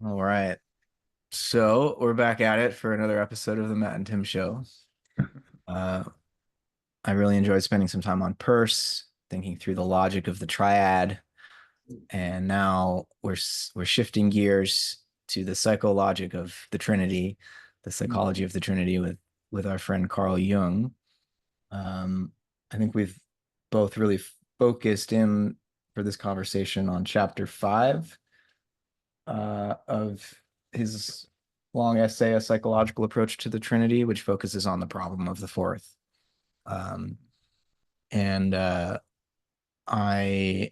All right. So we're back at it for another episode of the Matt and Tim Show. Uh, I really enjoyed spending some time on Peirce, thinking through the logic of the triad, and now we're shifting gears to the psychologic of the Trinity, the psychology of the Trinity with our friend Carl Jung. I think we've both really focused in for this conversation on chapter 5 of his long essay, A Psychological Approach to the Trinity, which focuses on the problem of the fourth. Um, and I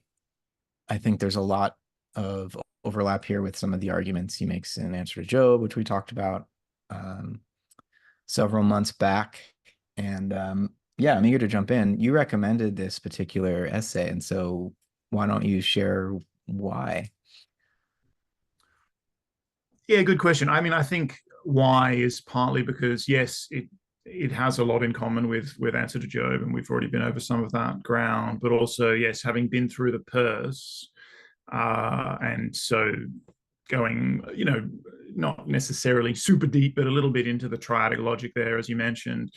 I think there's a lot of overlap here with some of the arguments he makes in Answer to Job, which we talked about um, several months back. And yeah, I'm eager to jump in. You recommended this particular essay, and so why don't you share why? Yeah, good question. I mean, I think why is partly because yes, it has a lot in common with Answer to Job, and we've already been over some of that ground. But also, yes, having been through the purse, and so going, not necessarily super deep, but a little bit into the triadic logic there, as you mentioned,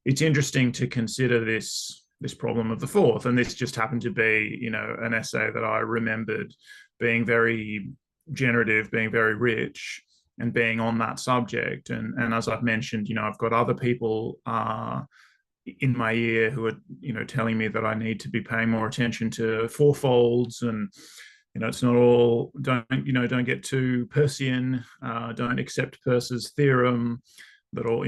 it's interesting to consider this problem of the fourth. And this just happened to be, an essay that I remembered being very generative, being very rich, and being on that subject. And as I've mentioned, I've got other people in my ear who are, telling me that I need to be paying more attention to fourfolds, and it's not all, don't get too Peircean, don't accept Peirce's theorem that all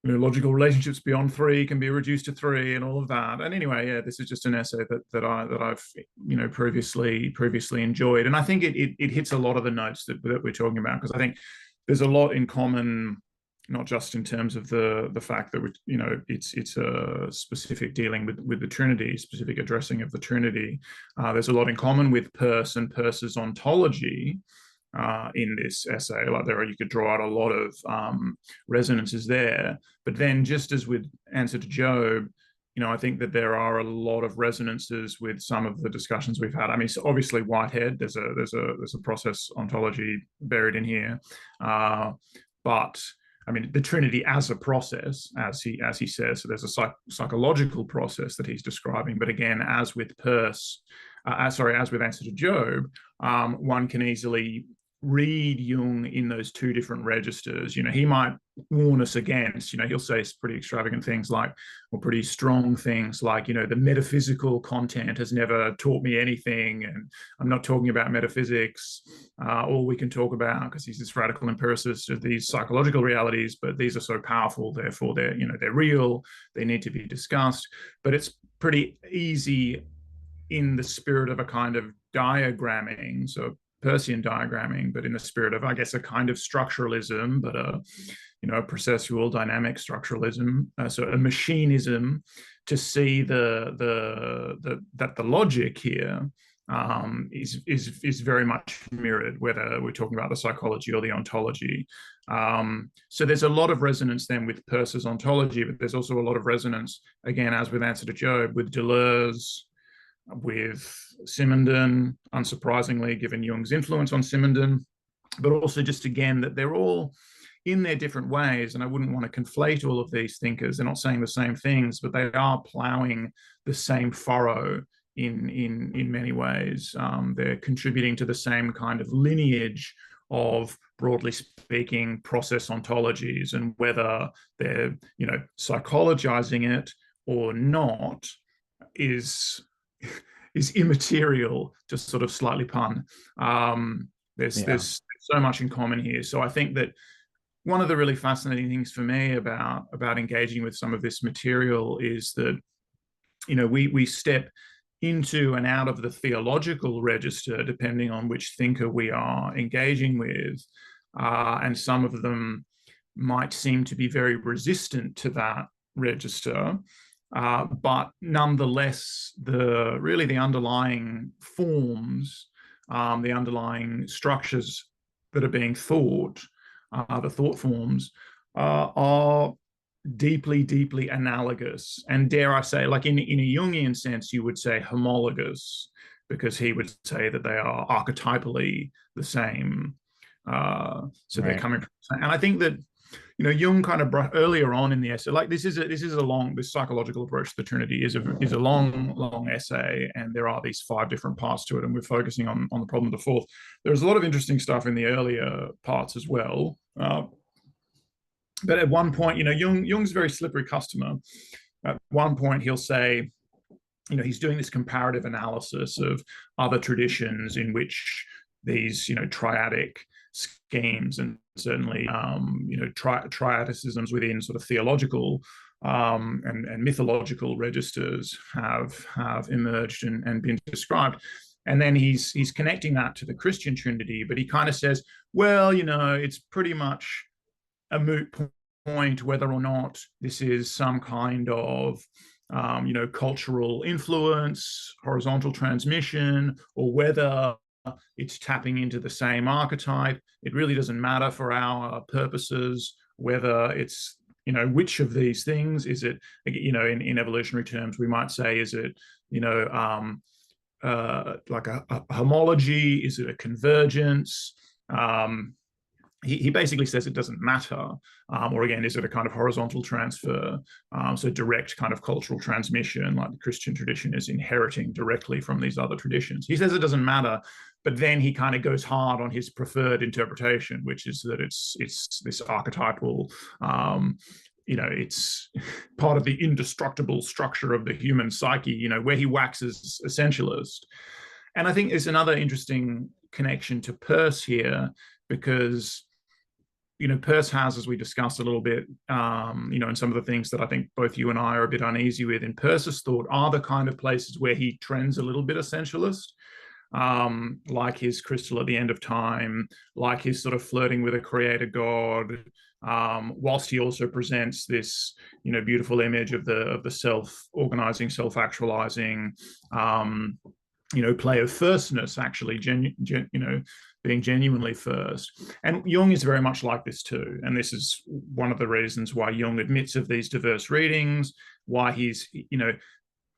logical relationships beyond three can be reduced to three, and all of that. And anyway, yeah, this is just an essay that I've previously enjoyed, and I think it hits a lot of the notes that we're talking about, because I think there's a lot in common, not just in terms of the fact that it's a specific dealing with the Trinity, specific addressing of the Trinity. There's a lot in common with Peirce and Peirce's ontology. In this essay, like you could draw out a lot of resonances there. But then, just as with Answer to Job, I think that there are a lot of resonances with some of the discussions we've had. I mean, so obviously Whitehead, there's a process ontology buried in here, but I mean, the Trinity as a process, as he says. So there's a psychological process that he's describing. But again, as with Peirce, as with Answer to Job, one can easily read Jung in those two different registers. He might warn us against, he'll say pretty extravagant things like, or pretty strong things like, the metaphysical content has never taught me anything, and I'm not talking about metaphysics. All we can talk about, because he's this radical empiricist, of these psychological realities, but these are so powerful, therefore they're real, they need to be discussed. But it's pretty easy in the spirit of a kind of diagramming, so Peircean diagramming, but in the spirit of, I guess, a kind of structuralism, but a processual dynamic structuralism, so a machinism, to see that the logic here is very much mirrored, whether we're talking about the psychology or the ontology. So there's a lot of resonance then with Peirce's ontology, but there's also a lot of resonance, again, as with Answer to Job, with Deleuze, with Simondon, unsurprisingly, given Jung's influence on Simondon, but also just, again, that they're all in their different ways. And I wouldn't want to conflate all of these thinkers. They're not saying the same things, but they are plowing the same furrow in many ways. They're contributing to the same kind of lineage of, broadly speaking, process ontologies, and whether they're, psychologizing it or not is immaterial, to sort of slightly pun. There's so much in common here. So I think that one of the really fascinating things for me about engaging with some of this material is that we step into and out of the theological register depending on which thinker we are engaging with, and some of them might seem to be very resistant to that register. But nonetheless, the underlying forms, the underlying structures that are being thought, the thought forms, are deeply analogous, and dare I say, like in a Jungian sense, you would say homologous, because he would say that they are archetypally the same. So they're Right. coming from, and I think that Jung kind of brought earlier on in the essay, like this is a long, this psychological approach to the Trinity is a long essay, and there are these 5 different parts to it, and we're focusing on the problem of the fourth. There's a lot of interesting stuff in the earlier parts as well. But at one point, Jung's a very slippery customer. At one point, he'll say, he's doing this comparative analysis of other traditions in which these, triadic schemes, and certainly, triadicisms within sort of theological and mythological registers have emerged and been described. And then he's connecting that to the Christian Trinity, but he kind of says, well, it's pretty much a moot point whether or not this is some kind of cultural influence, horizontal transmission, or whether it's tapping into the same archetype. It really doesn't matter for our purposes whether it's, which of these things is it. In evolutionary terms, we might say, is it, like a homology? Is it a convergence? He basically says it doesn't matter. Or again, is it a kind of horizontal transfer? So direct kind of cultural transmission, like the Christian tradition is inheriting directly from these other traditions. He says it doesn't matter, but then he kind of goes hard on his preferred interpretation, which is that it's this archetypal, it's part of the indestructible structure of the human psyche, where he waxes essentialist. And I think there's another interesting connection to Peirce here, because Peirce has, as we discussed a little bit, and some of the things that I think both you and I are a bit uneasy with in Peirce's thought are the kind of places where he trends a little bit essentialist, like his crystal at the end of time, like his sort of flirting with a creator god, whilst he also presents this, beautiful image of the self-organizing, self-actualizing, play of firstness, actually, being genuinely first. And Jung is very much like this too. And this is one of the reasons why Jung admits of these diverse readings, why he's,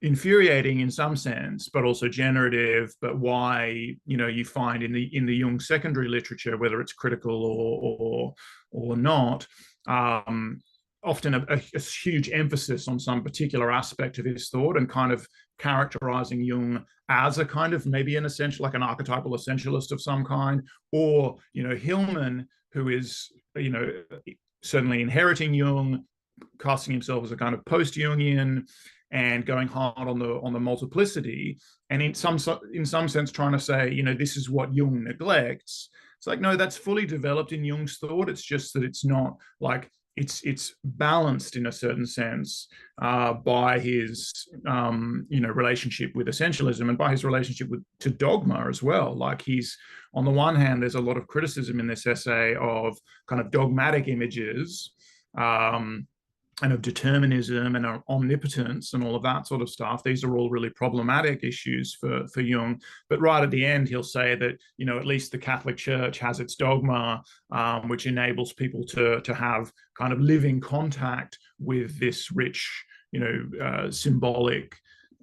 infuriating in some sense, but also generative, but why, you find in the Jung secondary literature, whether it's critical or not, often a huge emphasis on some particular aspect of his thought, and kind of characterizing Jung as a kind of maybe an essential, like an archetypal essentialist of some kind, or Hillman, who is certainly inheriting Jung, casting himself as a kind of post-Jungian, and going hard on the multiplicity, and in some sense trying to say, this is what Jung neglects. It's like, no, that's fully developed in Jung's thought. It's just that it's not like it's balanced in a certain sense by his relationship with essentialism, and by his relationship to dogma as well. Like, he's, on the one hand, there's a lot of criticism in this essay of kind of dogmatic images, and of determinism and omnipotence and all of that sort of stuff. These are all really problematic issues for Jung. But right at the end, he'll say that, at least the Catholic Church has its dogma, which enables people to have kind of living contact with this rich, symbolic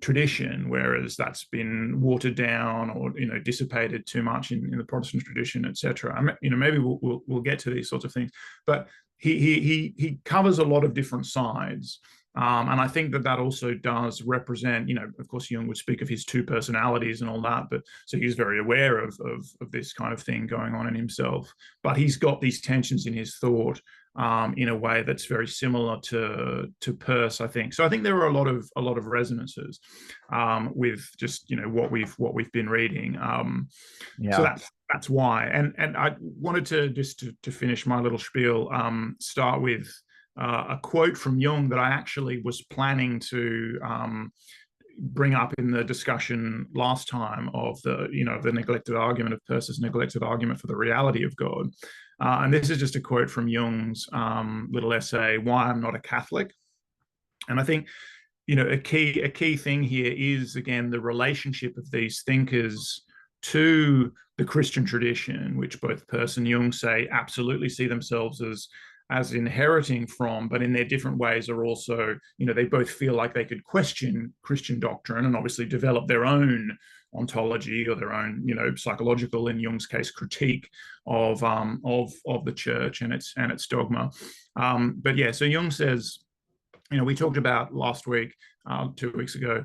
tradition, whereas that's been watered down or dissipated too much in the Protestant tradition, etc. Maybe we'll get to these sorts of things, but he covers a lot of different sides, and I think that also does represent, of course, Jung would speak of his 2 personalities and all that, but so he's very aware of this kind of thing going on in himself, but he's got these tensions in his thought in a way that's very similar to Peirce, I think. So I think there are a lot of resonances with just what we've been reading. So that's why. And I wanted to just to finish my little spiel, start with a quote from Jung that I actually was planning to bring up in the discussion last time of the neglected argument, of Peirce's neglected argument for the reality of God. And this is just a quote from Jung's little essay, Why I'm Not a Catholic. And I think, a key thing here is, again, the relationship of these thinkers to the Christian tradition, which both Peirce and Jung say absolutely see themselves as inheriting from, but in their different ways are also, they both feel like they could question Christian doctrine and obviously develop their own ontology or their own, psychological, in Jung's case, critique of the church and its dogma. But yeah, so Jung says, we talked about last week, 2 weeks ago,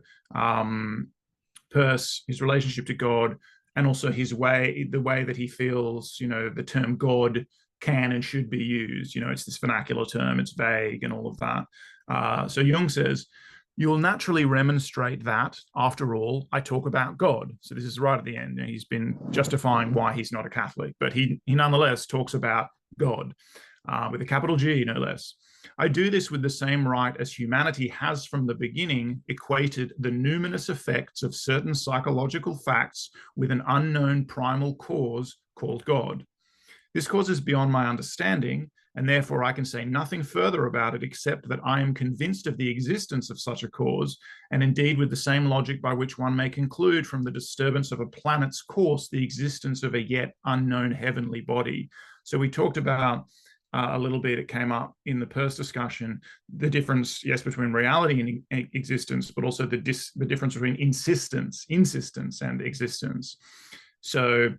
Peirce, his relationship to God, and also the way that he feels, the term God can and should be used. It's this vernacular term, it's vague and all of that. So Jung says, you will naturally remonstrate that, after all, I talk about God. So this is right at the end. He's been justifying why he's not a Catholic, but he nonetheless talks about God, with a capital G, no less. I do this with the same right as humanity has from the beginning equated the numinous effects of certain psychological facts with an unknown primal cause called God. This cause is beyond my understanding, and therefore I can say nothing further about it except that I am convinced of the existence of such a cause, and indeed with the same logic by which one may conclude from the disturbance of a planet's course the existence of a yet unknown heavenly body. So we talked about a little bit, it came up in the Peirce discussion, the difference, yes, between reality and existence, but also the difference between insistence and existence. So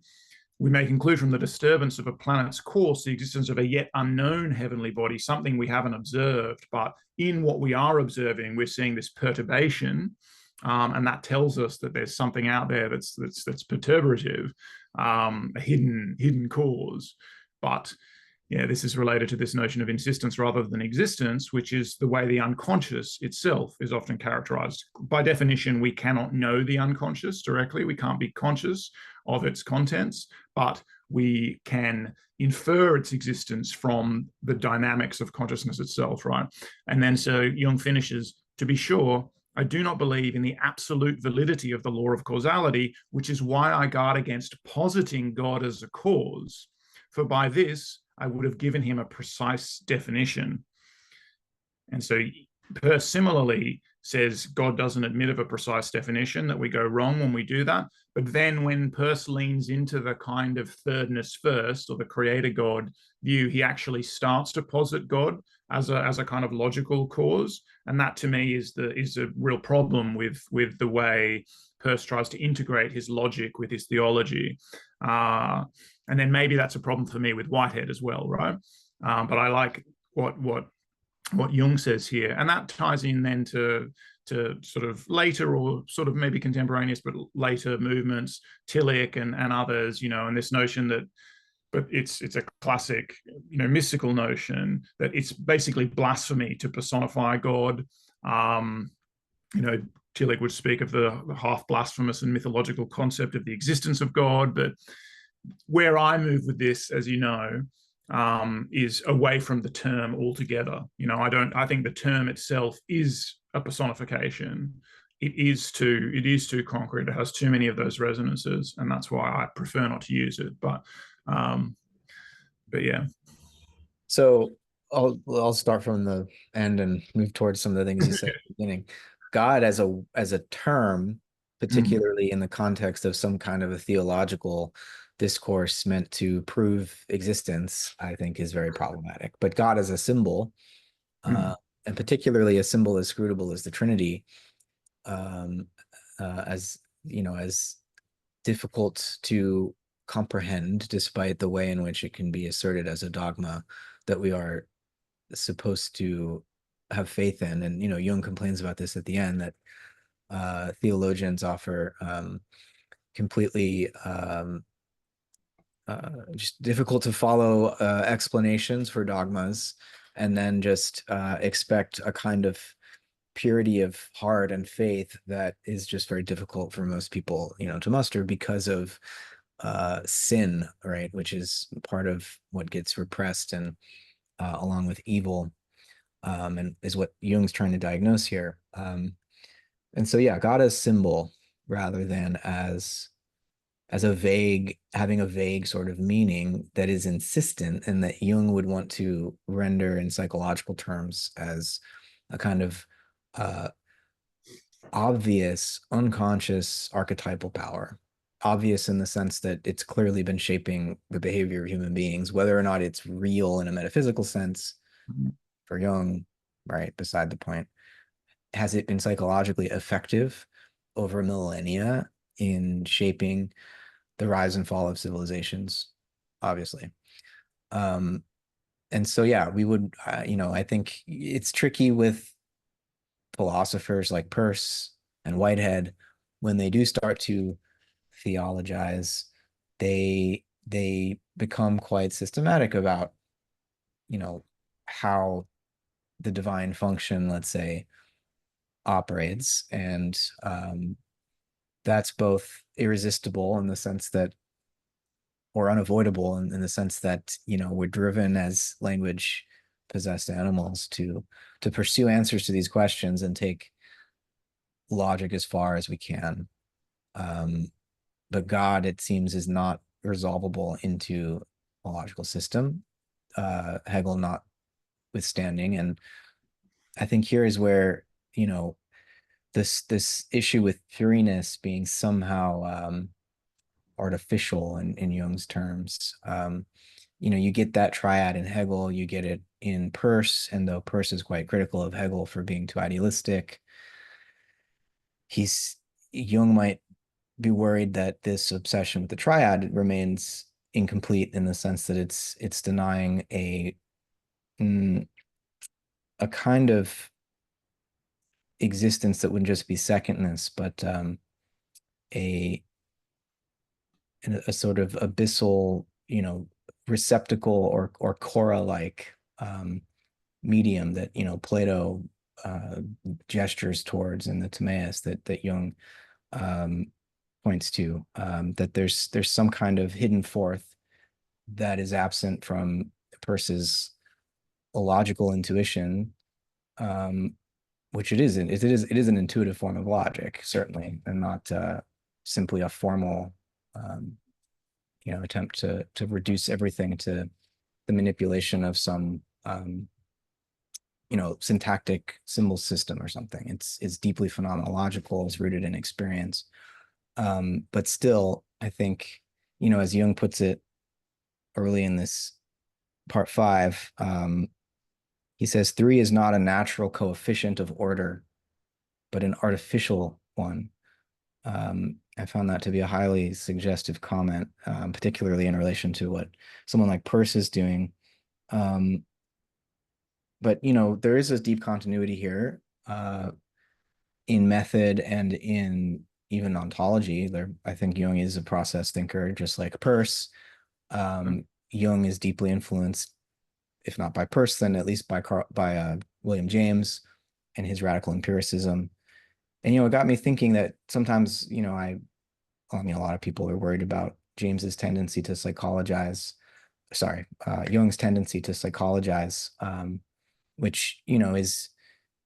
we may conclude from the disturbance of a planet's course the existence of a yet unknown heavenly body, something we haven't observed, but in what we are observing, we're seeing this perturbation, and that tells us that there's something out there that's perturbative, a hidden cause. But yeah, this is related to this notion of insistence rather than existence, which is the way the unconscious itself is often characterized. By definition, we cannot know the unconscious directly. We can't be conscious of its contents, but we can infer its existence from the dynamics of consciousness itself, right? And then so Jung finishes, to be sure, I do not believe in the absolute validity of the law of causality, which is why I guard against positing God as a cause. For by this, I would have given him a precise definition. And so Peirce similarly says God doesn't admit of a precise definition, that we go wrong when we do that. But then when Peirce leans into the kind of thirdness first, or the creator God view, he actually starts to posit God as a kind of logical cause. And that to me is a real problem with the way Peirce tries to integrate his logic with his theology. And then maybe that's a problem for me with Whitehead as well, right? But I like what Jung says here, and that ties in then to sort of later, or sort of maybe contemporaneous, but later movements, Tillich and others, and this notion that, but it's a classic, mystical notion that it's basically blasphemy to personify God. Tillich would speak of the half blasphemous and mythological concept of the existence of God, but where I move with this, as you know, is away from the term altogether. I think the term itself is a personification. It is too concrete. It has too many of those resonances, and that's why I prefer not to use it. But yeah. So I'll start from the end and move towards some of the things you said at the beginning. God as a term, particularly in the context of some kind of a theological discourse meant to prove existence, I think is very problematic. But God as a symbol, and particularly a symbol as scrutable as the Trinity, as difficult to comprehend, despite the way in which it can be asserted as a dogma that we are supposed to have faith in. And Jung complains about this at the end, that theologians offer completely just difficult to follow explanations for dogmas, and then just expect a kind of purity of heart and faith that is just very difficult for most people, to muster because of sin, right? Which is part of what gets repressed, and along with evil, and is what Jung's trying to diagnose here. And so, yeah, God as symbol rather than as having a vague sort of meaning that is insistent, and that Jung would want to render in psychological terms as a kind of obvious, unconscious archetypal power. Obvious in the sense that it's clearly been shaping the behavior of human beings, whether or not it's real in a metaphysical sense, for Jung, right? Beside the point. Has it been psychologically effective over millennia in shaping the rise and fall of civilizations? Obviously. Um, and so, yeah, we would, I think it's tricky with philosophers like Peirce and Whitehead when they do start to theologize. They become quite systematic about, how the divine function, let's say, operates, and that's both irresistible in the sense that, or unavoidable in the sense that, we're driven as language possessed animals to pursue answers to these questions and take logic as far as we can. Um, but God, it seems, is not resolvable into a logical system, Hegel notwithstanding. And I think here is where, this issue with pureness being somehow artificial in Jung's terms. You get that triad in Hegel, you get it in Peirce, and though Peirce is quite critical of Hegel for being too idealistic, he's Jung might be worried that this obsession with the triad remains incomplete in the sense that it's denying mm, a kind of existence that wouldn't just be secondness, but a a sort of abyssal, receptacle or Cora like medium that Plato gestures towards in the Timaeus that Jung um, points to. That there's some kind of hidden forth that is absent from Peirce's logical intuition, um, which it isn't. It is an intuitive form of logic, certainly, and not simply a formal, um, attempt to reduce everything to the manipulation of some, syntactic symbol system or something. It's deeply phenomenological. It's rooted in experience, but still, I think, as Jung puts it early in this part five, he says three is not a natural coefficient of order, but an artificial one. I found that to be a highly suggestive comment, particularly in relation to what someone like Peirce is doing. Um, but there is a deep continuity here in method and in even ontology. There, I think Jung is a process thinker, just like Peirce. Jung is deeply influenced, if not by Peirce, then at least by William James and his radical empiricism. And it got me thinking that sometimes I mean, a lot of people are worried about James's tendency to psychologize. Sorry, Jung's tendency to psychologize, which is,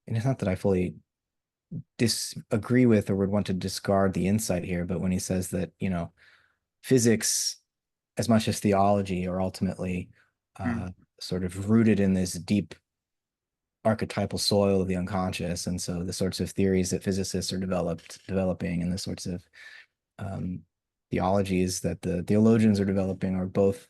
and it's not that I fully disagree with or would want to discard the insight here, but when he says that physics, as much as theology, are ultimately sort of rooted in this deep archetypal soil of the unconscious, and so the sorts of theories that physicists are developing and the sorts of theologies that the theologians are developing are both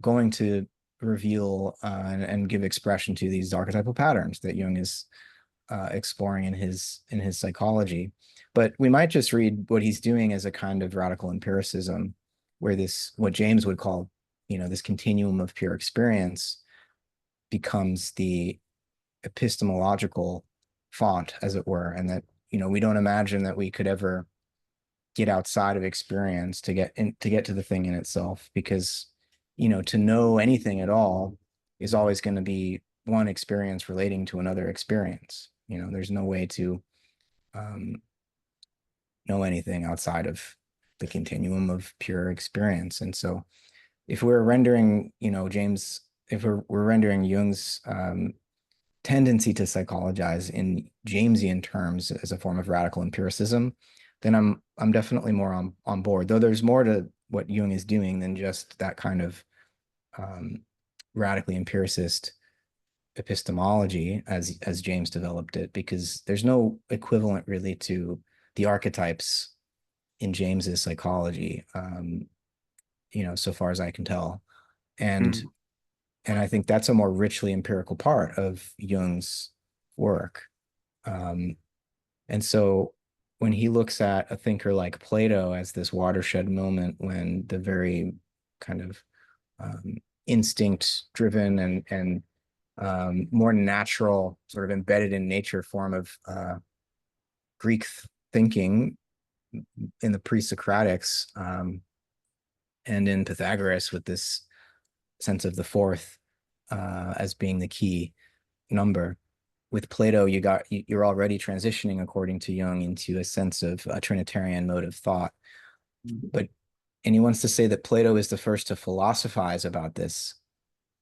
going to reveal and give expression to these archetypal patterns that Jung is exploring in his psychology. But we might just read what he's doing as a kind of radical empiricism, where this, what James would call, this continuum of pure experience, becomes the epistemological font, as it were, and that we don't imagine that we could ever get outside of experience to get to the thing in itself, because to know anything at all is always going to be one experience relating to another experience. There's no way to know anything outside of the continuum of pure experience. And so if we're rendering James, if we're rendering Jung's tendency to psychologize in Jamesian terms as a form of radical empiricism, then I'm definitely more on board. Though there's more to what Jung is doing than just that kind of radically empiricist epistemology as James developed it, because there's no equivalent really to the archetypes in James's psychology, so far as I can tell. And And I think that's a more richly empirical part of Jung's work. Um, and so when he looks at a thinker like Plato as this watershed moment when the very kind of um, instinct driven and more natural, sort of embedded in nature form of Greek thinking in the pre-Socratics and in Pythagoras with this sense of the fourth as being the key number. With Plato, you're already transitioning, according to Jung, into a sense of a Trinitarian mode of thought. But and he wants to say that Plato is the first to philosophize about this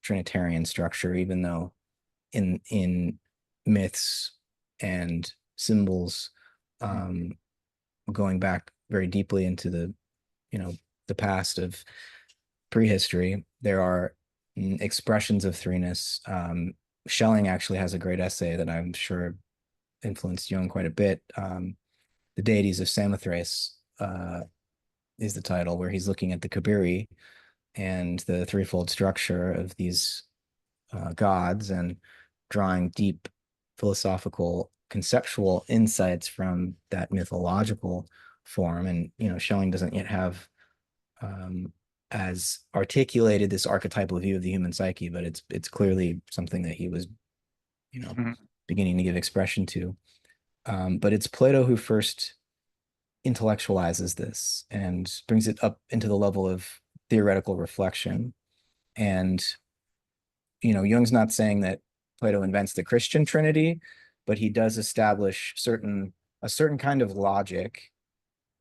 Trinitarian structure, even though in myths and symbols, um, going back very deeply into the past of prehistory, there are expressions of threeness. Schelling actually has a great essay that I'm sure influenced Jung quite a bit. The Deities of Samothrace is the title, where he's looking at the Kabiri and the threefold structure of these gods and drawing deep philosophical conceptual insights from that mythological form. And Schelling doesn't yet have as articulated this archetypal view of the human psyche, but it's clearly something that he was Mhm. beginning to give expression to. But it's Plato who first intellectualizes this and brings it up into the level of theoretical reflection. And Jung's not saying that Plato invents the Christian Trinity, but he does establish a certain kind of logic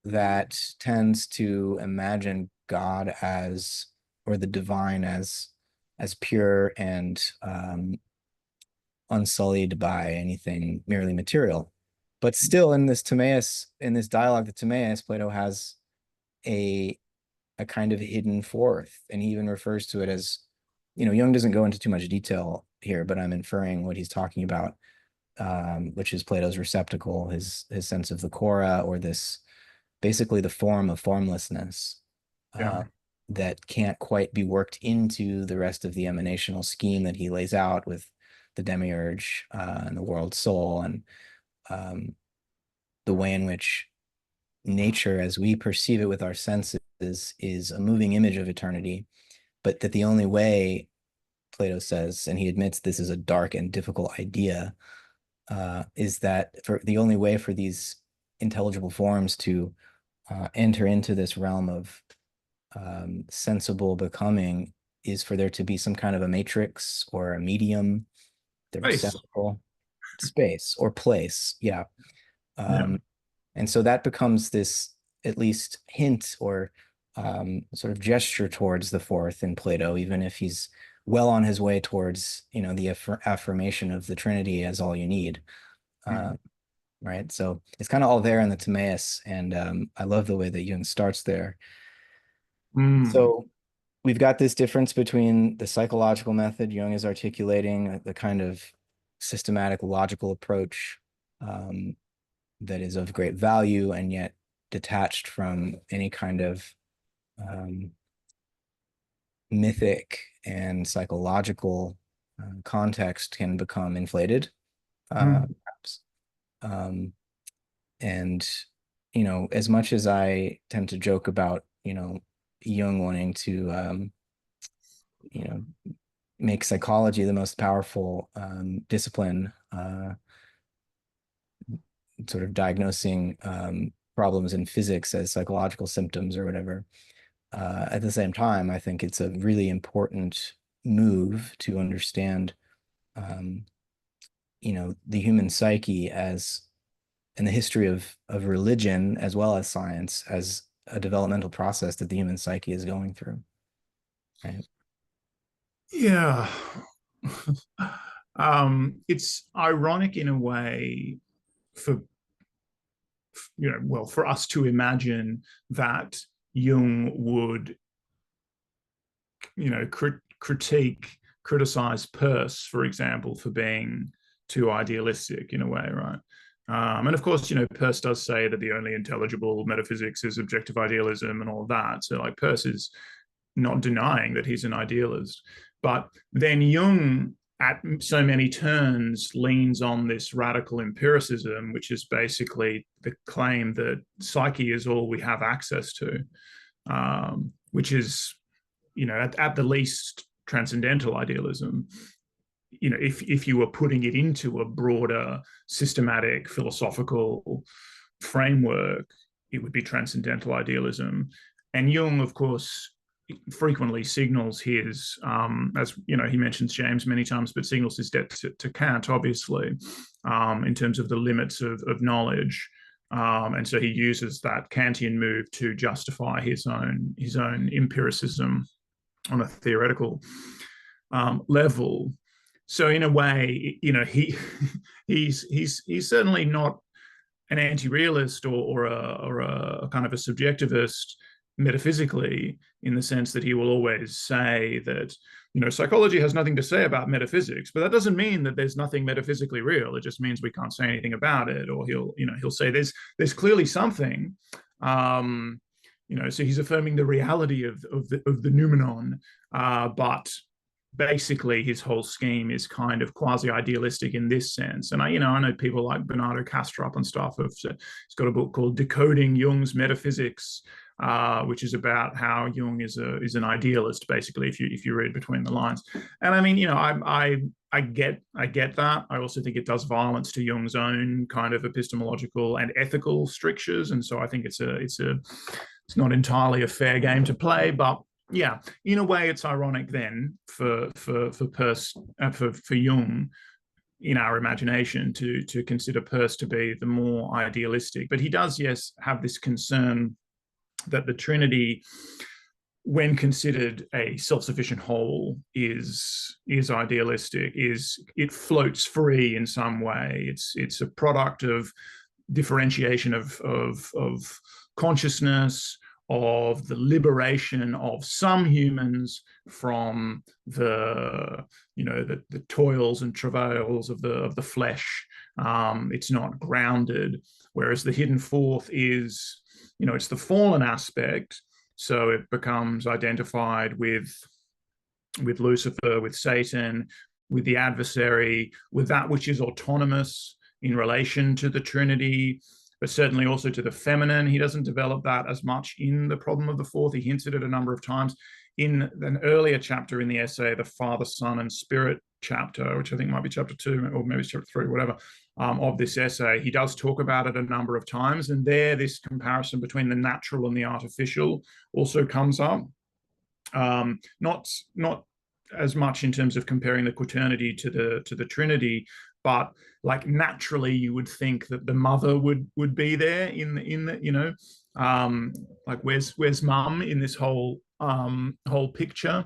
that tends to imagine God as, or the divine as pure and unsullied by anything merely material. But still, in this dialogue, the Timaeus, Plato has a kind of hidden fourth, and he even refers to it as, Jung doesn't go into too much detail here, but I'm inferring what he's talking about, which is Plato's receptacle, his sense of the chora, or this basically the form of formlessness Yeah. uh, that can't quite be worked into the rest of the emanational scheme that he lays out with the demiurge and the world soul, and um, the way in which nature, as we perceive it with our senses, is a moving image of eternity, but that the only way, Plato says, and he admits this is a dark and difficult idea, is that for the only way for these intelligible forms to enter into this realm of sensible becoming is for there to be some kind of a matrix or a medium, the Space. receptacle, space or place. Yeah. Yeah. Um, and so that becomes this at least hint or sort of gesture towards the fourth in Plato, even if he's well on his way towards, the affirmation of the Trinity as all you need. Uh, Mm. right. So it's kind of all there in the Timaeus. And I love the way that Jung starts there. Mm. So we've got this difference between the psychological method Jung is articulating, the kind of systematic logical approach that is of great value and yet detached from any kind of um, mythic and psychological context can become inflated, Mm. perhaps. Um, and, as much as I tend to joke about, Jung wanting to, you know, make psychology the most powerful discipline, sort of diagnosing problems in physics as psychological symptoms or whatever. At the same time, I think it's a really important move to understand, um, the human psyche as, in the history of religion as well as science, as a developmental process that the human psyche is going through. Right. Yeah. It's ironic in a way for well, for us to imagine that Jung would, criticize Peirce, for example, for being too idealistic in a way, right? And of course, Peirce does say that the only intelligible metaphysics is objective idealism and all of that. So, like, Peirce is not denying that he's an idealist. But then Jung, at so many turns, leans on this radical empiricism, which is basically the claim that psyche is all we have access to, which is, at the least, transcendental idealism. If you were putting it into a broader systematic philosophical framework, it would be transcendental idealism. And Jung, of course, frequently signals his, as he mentions James many times, but signals his debt to Kant, obviously, in terms of the limits of knowledge. And so he uses that Kantian move to justify his own empiricism on a theoretical level. So in a way, he's certainly not an anti-realist or a kind of a subjectivist metaphysically, in the sense that he will always say that psychology has nothing to say about metaphysics, but that doesn't mean that there's nothing metaphysically real. It just means we can't say anything about it. Or he'll say there's clearly something. So he's affirming the reality of the noumenon, but basically his whole scheme is kind of quasi-idealistic in this sense. And I know people like Bernardo Kastrup and stuff. He's got a book called Decoding Jung's Metaphysics, which is about how Jung is an idealist, basically, if you read between the lines. And I mean, I get that. I also think it does violence to Jung's own kind of epistemological and ethical strictures, and so I think it's not entirely a fair game to play. But yeah, in a way, it's ironic then for Jung, in our imagination, to consider Peirce to be the more idealistic. But he does, yes, have this concern that the Trinity, when considered a self-sufficient whole, is idealistic. It floats free in some way. It's a product of differentiation of consciousness, of the liberation of some humans from the toils and travails of the flesh. It's not grounded, whereas the hidden fourth is, it's the fallen aspect. So it becomes identified with Lucifer, with Satan, with the adversary, with that which is autonomous in relation to the Trinity, but certainly also to the feminine. He doesn't develop that as much in The Problem of the Fourth. He hints at it a number of times. In an earlier chapter in the essay, the Father, Son, and Spirit chapter, which I think might be chapter 2, or maybe it's chapter 3, whatever, of this essay, he does talk about it a number of times. And there, this comparison between the natural and the artificial also comes up. Not as much in terms of comparing the quaternity to the Trinity, but like naturally you would think that the mother would be there in the like where's mum in this whole picture?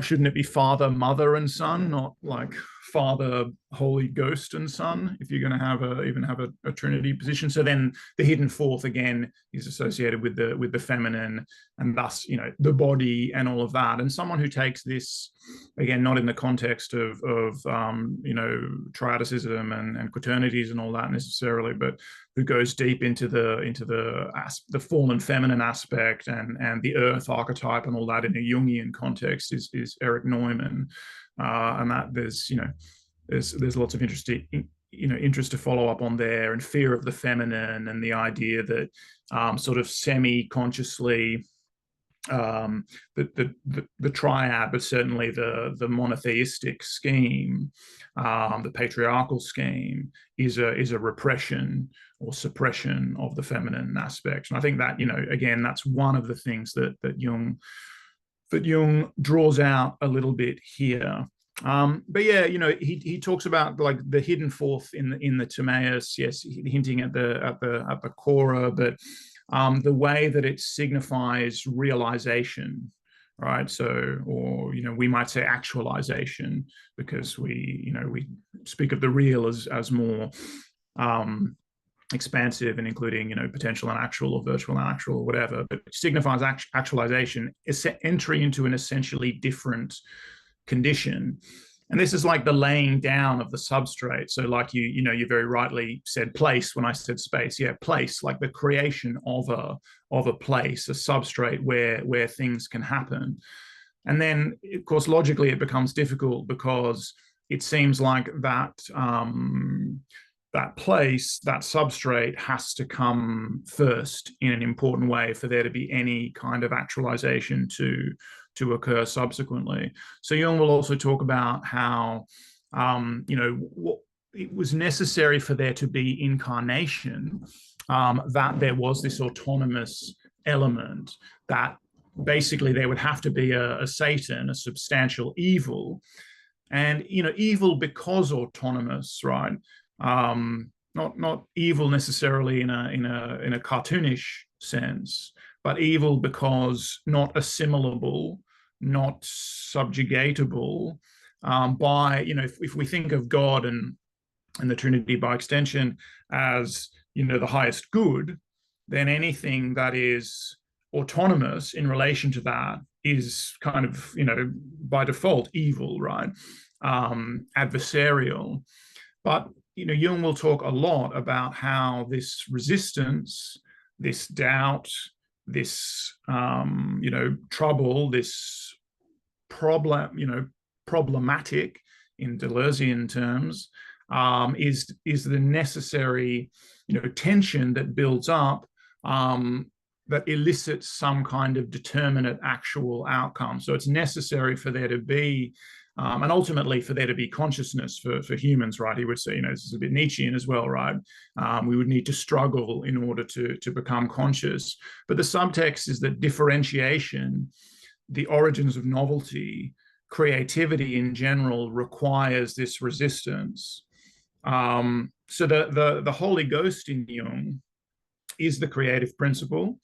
Shouldn't it be Father, Mother, and Son, not like Father, Holy Ghost, and Son, if you're going to even have a Trinity position? So then the hidden fourth again is associated with the feminine, and thus the body and all of that. And someone who takes this again not in the context of triadicism and quaternities and all that necessarily, but who goes deep into the fallen feminine aspect and the earth archetype and all that in a Jungian context is Eric Neumann. And that there's lots of interest to follow up on there, and fear of the feminine, and the idea that sort of semi-consciously the triad, but certainly the monotheistic scheme, the patriarchal scheme, is a repression or suppression of the feminine aspect. And I think that again, that's one of the things that Jung draws out a little bit here. But yeah, he talks about like the hidden fourth in the Timaeus, yes, hinting at the Cora, but the way that it signifies realization, right? So, or we might say actualization, because we speak of the real as more expansive and including potential and actual, or virtual and actual, or whatever, but it signifies actualization, is entry into an essentially different condition. And this is like the laying down of the substrate. So like you very rightly said place when I said space. Yeah, place, like the creation of a place, a substrate where things can happen. And then, of course, logically, it becomes difficult because it seems like that place, that substrate, has to come first in an important way for there to be any kind of actualization to occur subsequently. So Jung will also talk about how it was necessary for there to be incarnation, that there was this autonomous element, that basically there would have to be a Satan, a substantial evil, and evil because autonomous, right? Not evil necessarily in a cartoonish sense, but evil because not assimilable, not subjugatable, by if we think of God and the Trinity by extension as the highest good, then anything that is autonomous in relation to that is kind of by default evil, right? Adversarial. But Jung will talk a lot about how this resistance, this doubt, this trouble, this problematic in Deleuzian terms, is the necessary tension that builds up, that elicits some kind of determinate actual outcome. So it's necessary for there to be, and ultimately for there to be consciousness for humans, right? He would say, this is a bit Nietzschean as well, right? We would need to struggle in order to become conscious. But the subtext is that differentiation, the origins of novelty, creativity in general requires this resistance. So the Holy Ghost in Jung is the creative principle.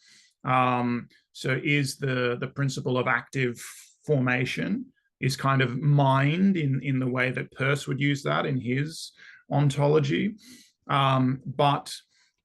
So is the principle of active formation, is kind of mind in the way that Peirce would use that in his ontology. But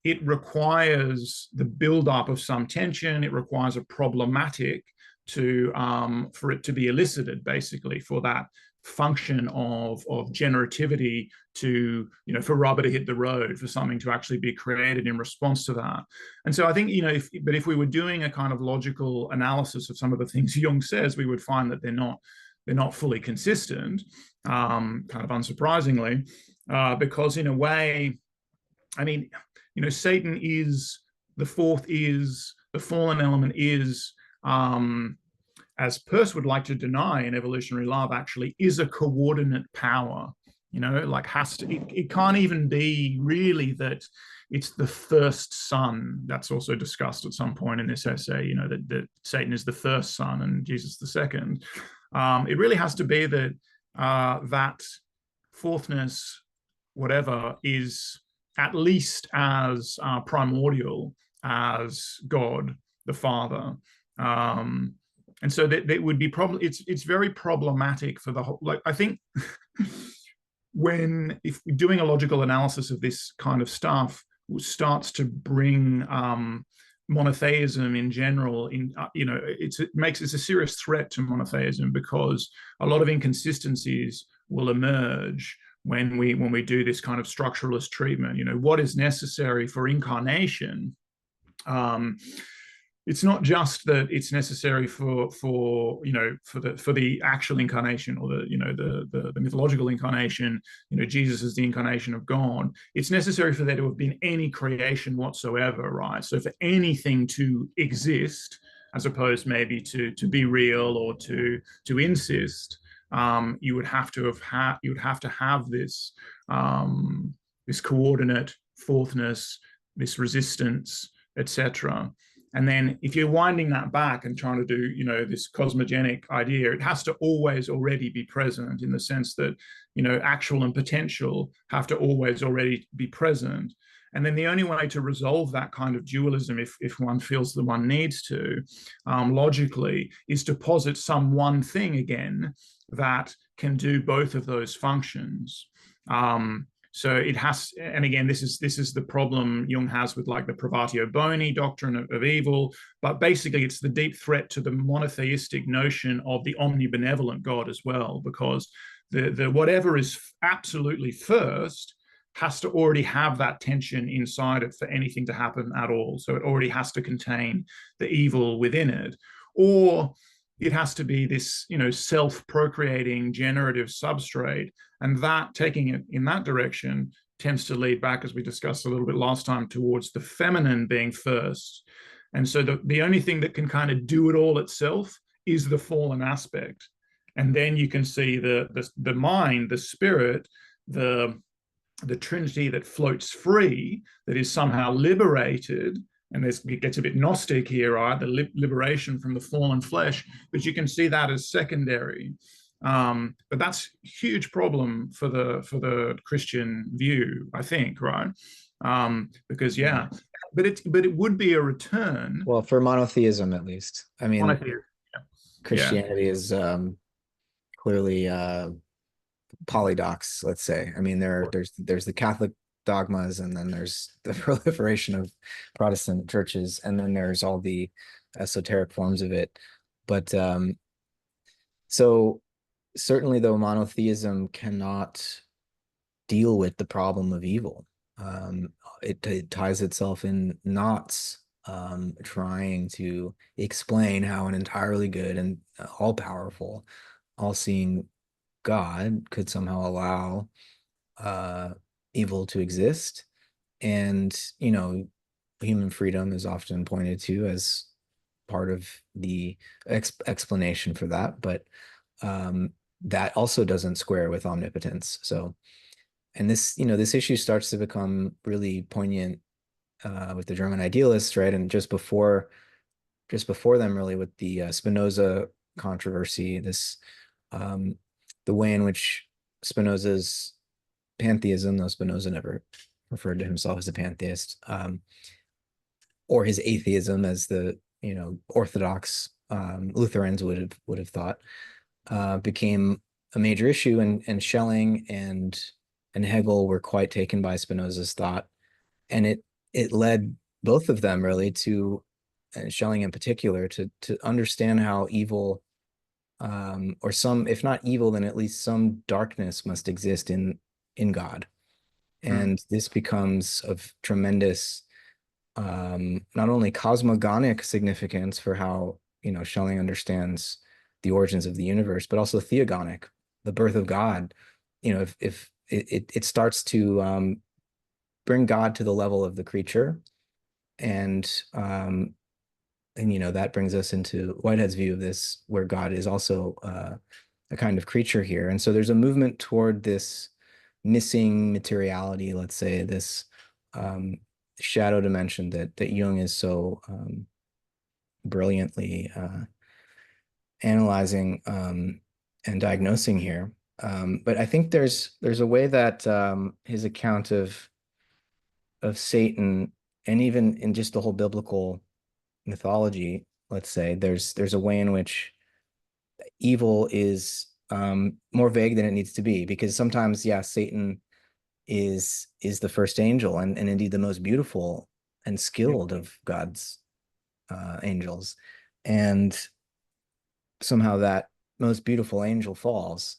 it requires the buildup of some tension. It requires a problematic for it to be elicited, basically, for that function of generativity to, for rubber to hit the road, for something to actually be created in response to that. And so I think, if we were doing a kind of logical analysis of some of the things Jung says, we would find that they're not fully consistent, kind of unsurprisingly, because in a way, Satan is, the fourth is, the fallen element is, as Peirce would like to deny in Evolutionary Love, actually is a coordinate power. It can't even be really that it's the first son. That's also discussed at some point in this essay, that Satan is the first son and Jesus the second. It really has to be that that fourthness, whatever, is at least as primordial as God the Father. And so that would be it's very problematic for the whole, I think if we're doing a logical analysis of this kind of stuff, starts to bring monotheism in general it's a serious threat to monotheism, because a lot of inconsistencies will emerge when we do this kind of structuralist treatment. What is necessary for incarnation? It's not just that it's necessary for the actual incarnation, or the mythological incarnation. Jesus is the incarnation of God. It's necessary for there to have been any creation whatsoever, right? So for anything to exist, as opposed maybe to be real or to insist, you would have to have this this coordinate fourthness, this resistance, etc. And then if you're winding that back and trying to do, this cosmogenic idea, it has to always already be present, in the sense that, actual and potential have to always already be present. And then the only way to resolve that kind of dualism, if one feels that one needs to, logically, is to posit some one thing again that can do both of those functions. So it has, and again, this is the problem Jung has with the privatio boni doctrine of evil, but basically it's the deep threat to the monotheistic notion of the omnibenevolent God as well, because the whatever is absolutely first has to already have that tension inside it for anything to happen at all. So it already has to contain the evil within it. Or it has to be this, self-procreating generative substrate, and that taking it in that direction tends to lead back, as we discussed a little bit last time, towards the feminine being first. And so the only thing that can kind of do it all itself is the fallen aspect. And then you can see the mind, the spirit, the Trinity that floats free, that is somehow liberated. And it gets a bit Gnostic here, right? The liberation from the fallen flesh, but you can see that as secondary. But that's a huge problem for the Christian view, I think, right? Because but it would be a return. Well, for monotheism at least. I mean, Yeah. Christianity is clearly polydox, let's say. I mean, there's the Catholic dogmas, and then there's the proliferation of Protestant churches, and then there's all the esoteric forms of it. But so certainly, though, monotheism cannot deal with the problem of evil. It ties itself in knots, trying to explain how an entirely good and all-powerful, all-seeing God could somehow allow evil to exist. And, human freedom is often pointed to as part of the explanation for that, but that also doesn't square with omnipotence. So, and this issue starts to become really poignant with the German idealists, right? And just before them, really, with the Spinoza controversy, the way in which Spinoza's pantheism, though Spinoza never referred to himself as a pantheist, or his atheism, as the Orthodox Lutherans would have thought, became a major issue, and Schelling and Hegel were quite taken by Spinoza's thought, and it led both of them really to, and Schelling in particular, to understand how evil, or some, if not evil, then at least some darkness must exist in God. And this becomes of tremendous, not only cosmogonic significance for how, Schelling understands the origins of the universe, but also theogonic, the birth of God. If it starts to bring God to the level of the creature, and that brings us into Whitehead's view of this, where God is also a kind of creature here. And so there's a movement toward this missing materiality, let's say, this shadow dimension that Jung is so brilliantly analyzing and diagnosing here. But I think there's a way that his account of Satan, and even in just the whole biblical mythology, let's say, there's a way in which evil is more vague than it needs to be, because sometimes, Satan is the first angel, and indeed the most beautiful and skilled of God's angels, and somehow that most beautiful angel falls.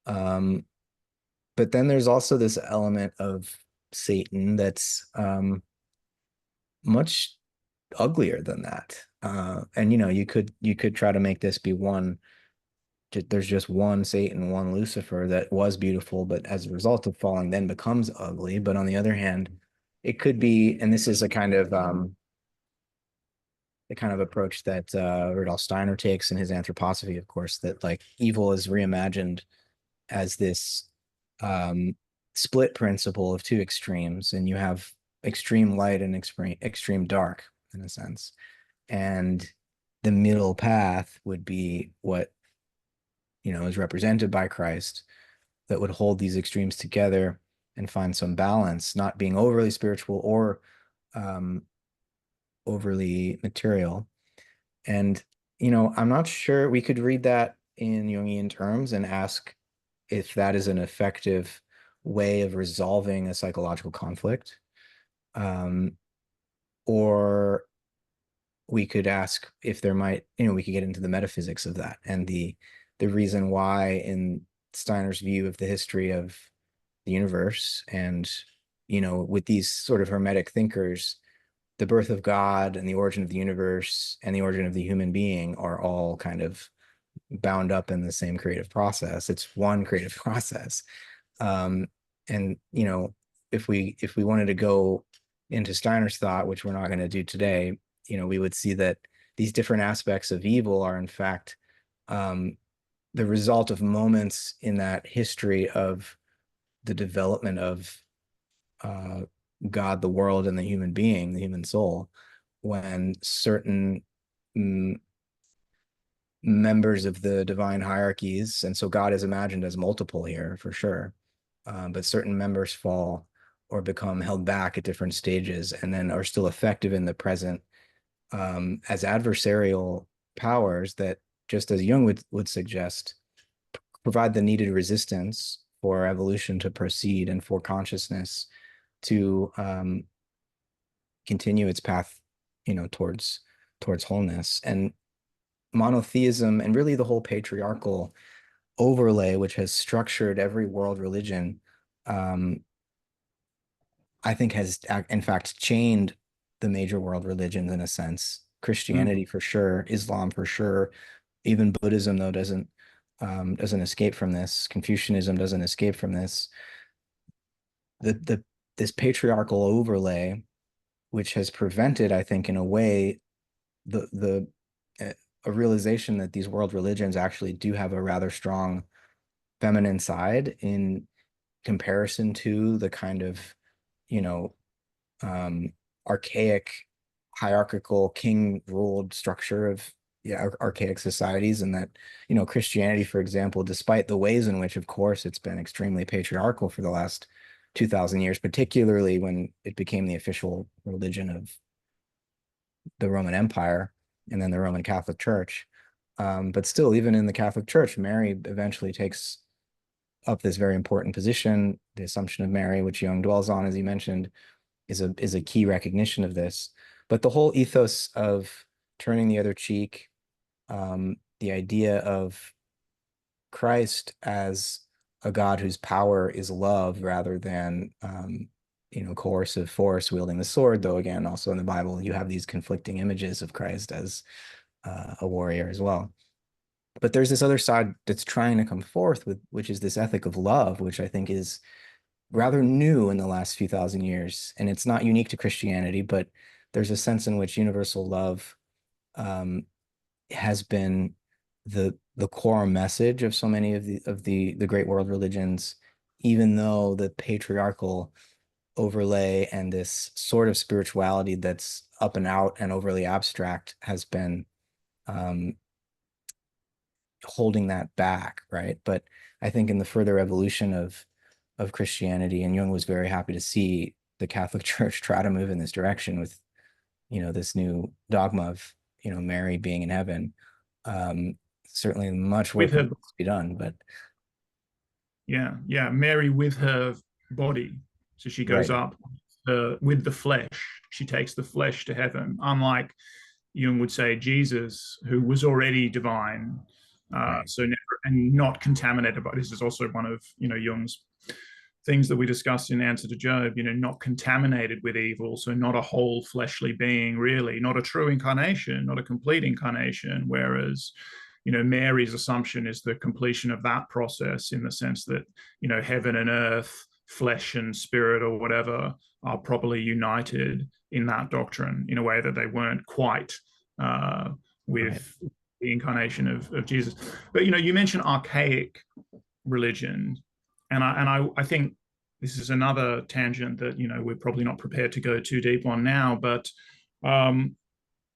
But then there's also this element of Satan that's much uglier than that. And you could try to make this be one. There's just one Satan, one Lucifer that was beautiful, but as a result of falling, then becomes ugly. But on the other hand, it could be, and this is a kind of the kind of approach that Rudolf Steiner takes in his Anthroposophy, of course, that like evil is reimagined as this split principle of two extremes, and you have extreme light and extreme dark, in a sense, and the middle path would be what is represented by Christ, that would hold these extremes together and find some balance, not being overly spiritual or overly material. And I'm not sure, we could read that in Jungian terms and ask if that is an effective way of resolving a psychological conflict, or we could ask if there might, we could get into the metaphysics of that, and the reason why, in Steiner's view of the history of the universe, and with these sort of Hermetic thinkers, the birth of God and the origin of the universe and the origin of the human being are all kind of bound up in the same creative process. It's one creative process. Um, and if we wanted to go into Steiner's thought, which we're not going to do today, we would see that these different aspects of evil are in fact the result of moments in that history of the development of uh, God, the world, and the human being, the human soul, when certain mm, members of the divine hierarchies, and so God is imagined as multiple here for sure, but certain members fall or become held back at different stages and then are still effective in the present as adversarial powers that, just as Jung would suggest, provide the needed resistance for evolution to proceed and for consciousness to continue its path, towards wholeness. And monotheism and really the whole patriarchal overlay, which has structured every world religion, I think has in fact chained the major world religions in a sense. Christianity for sure, Islam for sure, even Buddhism though doesn't escape from this. Confucianism doesn't escape from this. This patriarchal overlay, which has prevented, I think, in a way, the a realization that these world religions actually do have a rather strong feminine side in comparison to the kind of, you know, archaic, hierarchical, king-ruled structure of archaic societies. And that, Christianity, for example, despite the ways in which, of course, it's been extremely patriarchal for the last 2,000 years, particularly when it became the official religion of the Roman Empire and then the Roman Catholic Church. But still, even in the Catholic Church, Mary eventually takes up this very important position. The Assumption of Mary, which Jung dwells on, as you mentioned, is a key recognition of this. But the whole ethos of turning the other cheek, the idea of Christ as a God whose power is love rather than coercive force wielding the sword, though again, also in the Bible, you have these conflicting images of Christ as a warrior as well. But there's this other side that's trying to come forth with, which is this ethic of love, which I think is rather new in the last few thousand years. And it's not unique to Christianity, but there's a sense in which universal love has been the core message of so many of the great world religions, even though the patriarchal overlay and this sort of spirituality that's up and out and overly abstract has been holding that back, right? But I think in the further evolution of Christianity, and Jung was very happy to see the Catholic Church try to move in this direction with, this new dogma of, Mary being in heaven. Certainly much work with her, needs to be done, but Mary with her body. So she goes right, up with the flesh. She takes the flesh to heaven, unlike Jung would say Jesus, who was already divine, right, so never and not contaminated. But this is also one of Jung's things that we discussed in Answer to Job. Not contaminated with evil, so not a whole fleshly being, really, not a true incarnation, not a complete incarnation. Whereas, Mary's assumption is the completion of that process in the sense that heaven and earth, flesh and spirit, or whatever, are properly united in that doctrine in a way that they weren't quite with right. the incarnation of Jesus. But you mentioned archaic religion, and I think this is another tangent that we're probably not prepared to go too deep on now, but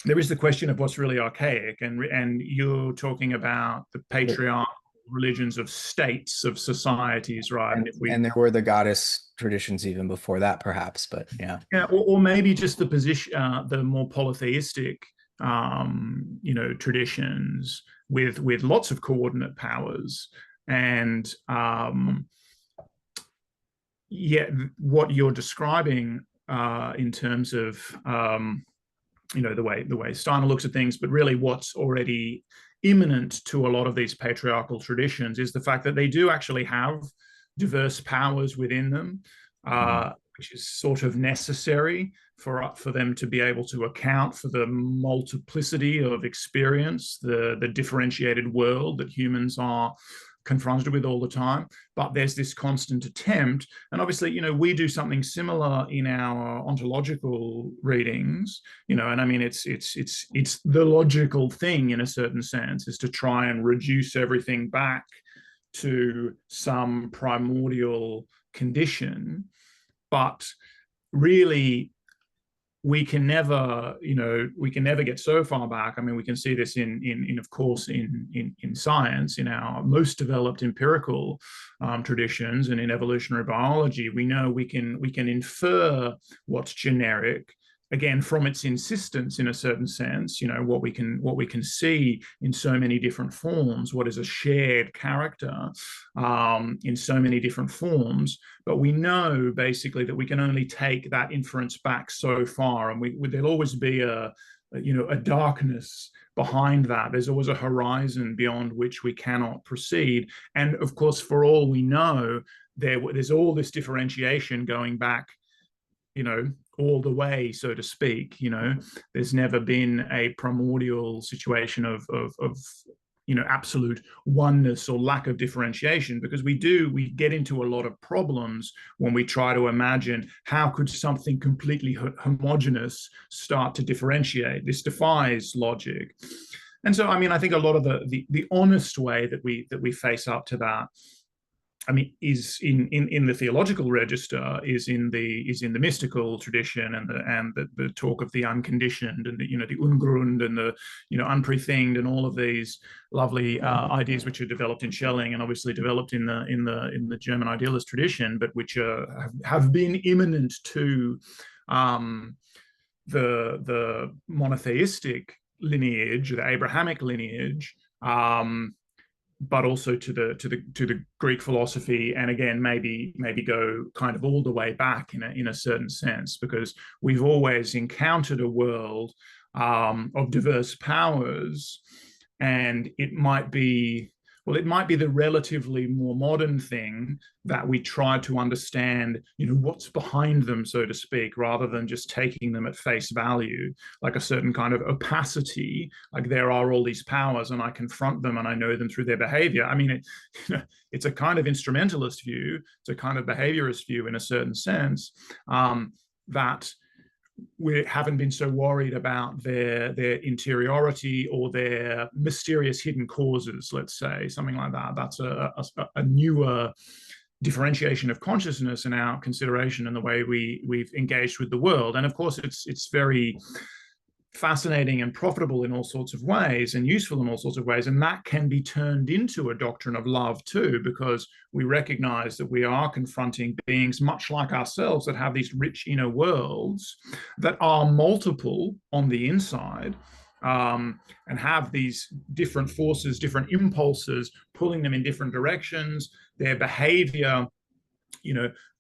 there is the question of what's really archaic, and you're talking about the patriarchal religions of states, of societies, right? And there were the goddess traditions even before that, perhaps, but yeah. Yeah, or maybe just the position, the more polytheistic, traditions with lots of coordinate powers, and what you're describing in terms of the way Steiner looks at things, but really what's already imminent to a lot of these patriarchal traditions is the fact that they do actually have diverse powers within them, which is sort of necessary for them to be able to account for the multiplicity of experience, the differentiated world that humans are confronted with all the time. But there's this constant attempt, and obviously, we do something similar in our ontological readings, and I mean, it's the logical thing in a certain sense, is to try and reduce everything back to some primordial condition. But really, we can never get so far back. I mean, we can see this in of course in science, in our most developed empirical traditions, and in evolutionary biology. We know we can infer what's generic, again, from its insistence in a certain sense, what we can see in so many different forms, what is a shared character in so many different forms. But we know basically that we can only take that inference back so far, and there'll always be a darkness behind that. There's always a horizon beyond which we cannot proceed. And of course, for all we know, there's all this differentiation going back, all the way, so to speak. There's never been a primordial situation of absolute oneness or lack of differentiation, because we get into a lot of problems when we try to imagine how could something completely homogeneous start to differentiate. This defies logic. And so, I mean, I think a lot of the honest way that we face up to that, I mean, is in the theological register, is in the mystical tradition, and the talk of the unconditioned, and the Ungrund, and the unprethinged, and all of these lovely ideas which are developed in Schelling, and obviously developed in the German idealist tradition, but which have been imminent to the monotheistic lineage, the Abrahamic lineage. But also to the Greek philosophy, and again, maybe go kind of all the way back in a certain sense, because we've always encountered a world of diverse powers, and it might be the relatively more modern thing that we try to understand, what's behind them, so to speak, rather than just taking them at face value, like a certain kind of opacity, like there are all these powers and I confront them and I know them through their behavior. I mean, it's a kind of instrumentalist view, it's a kind of behaviorist view in a certain sense, that we haven't been so worried about their interiority or their mysterious hidden causes, let's say, something like that. That's a newer differentiation of consciousness in our consideration and the way we've engaged with the world. And of course, it's very fascinating and profitable in all sorts of ways, and useful in all sorts of ways. And that can be turned into a doctrine of love too, because we recognize that we are confronting beings much like ourselves that have these rich inner worlds that are multiple on the inside, and have these different forces, different impulses pulling them in different directions. Their behavior,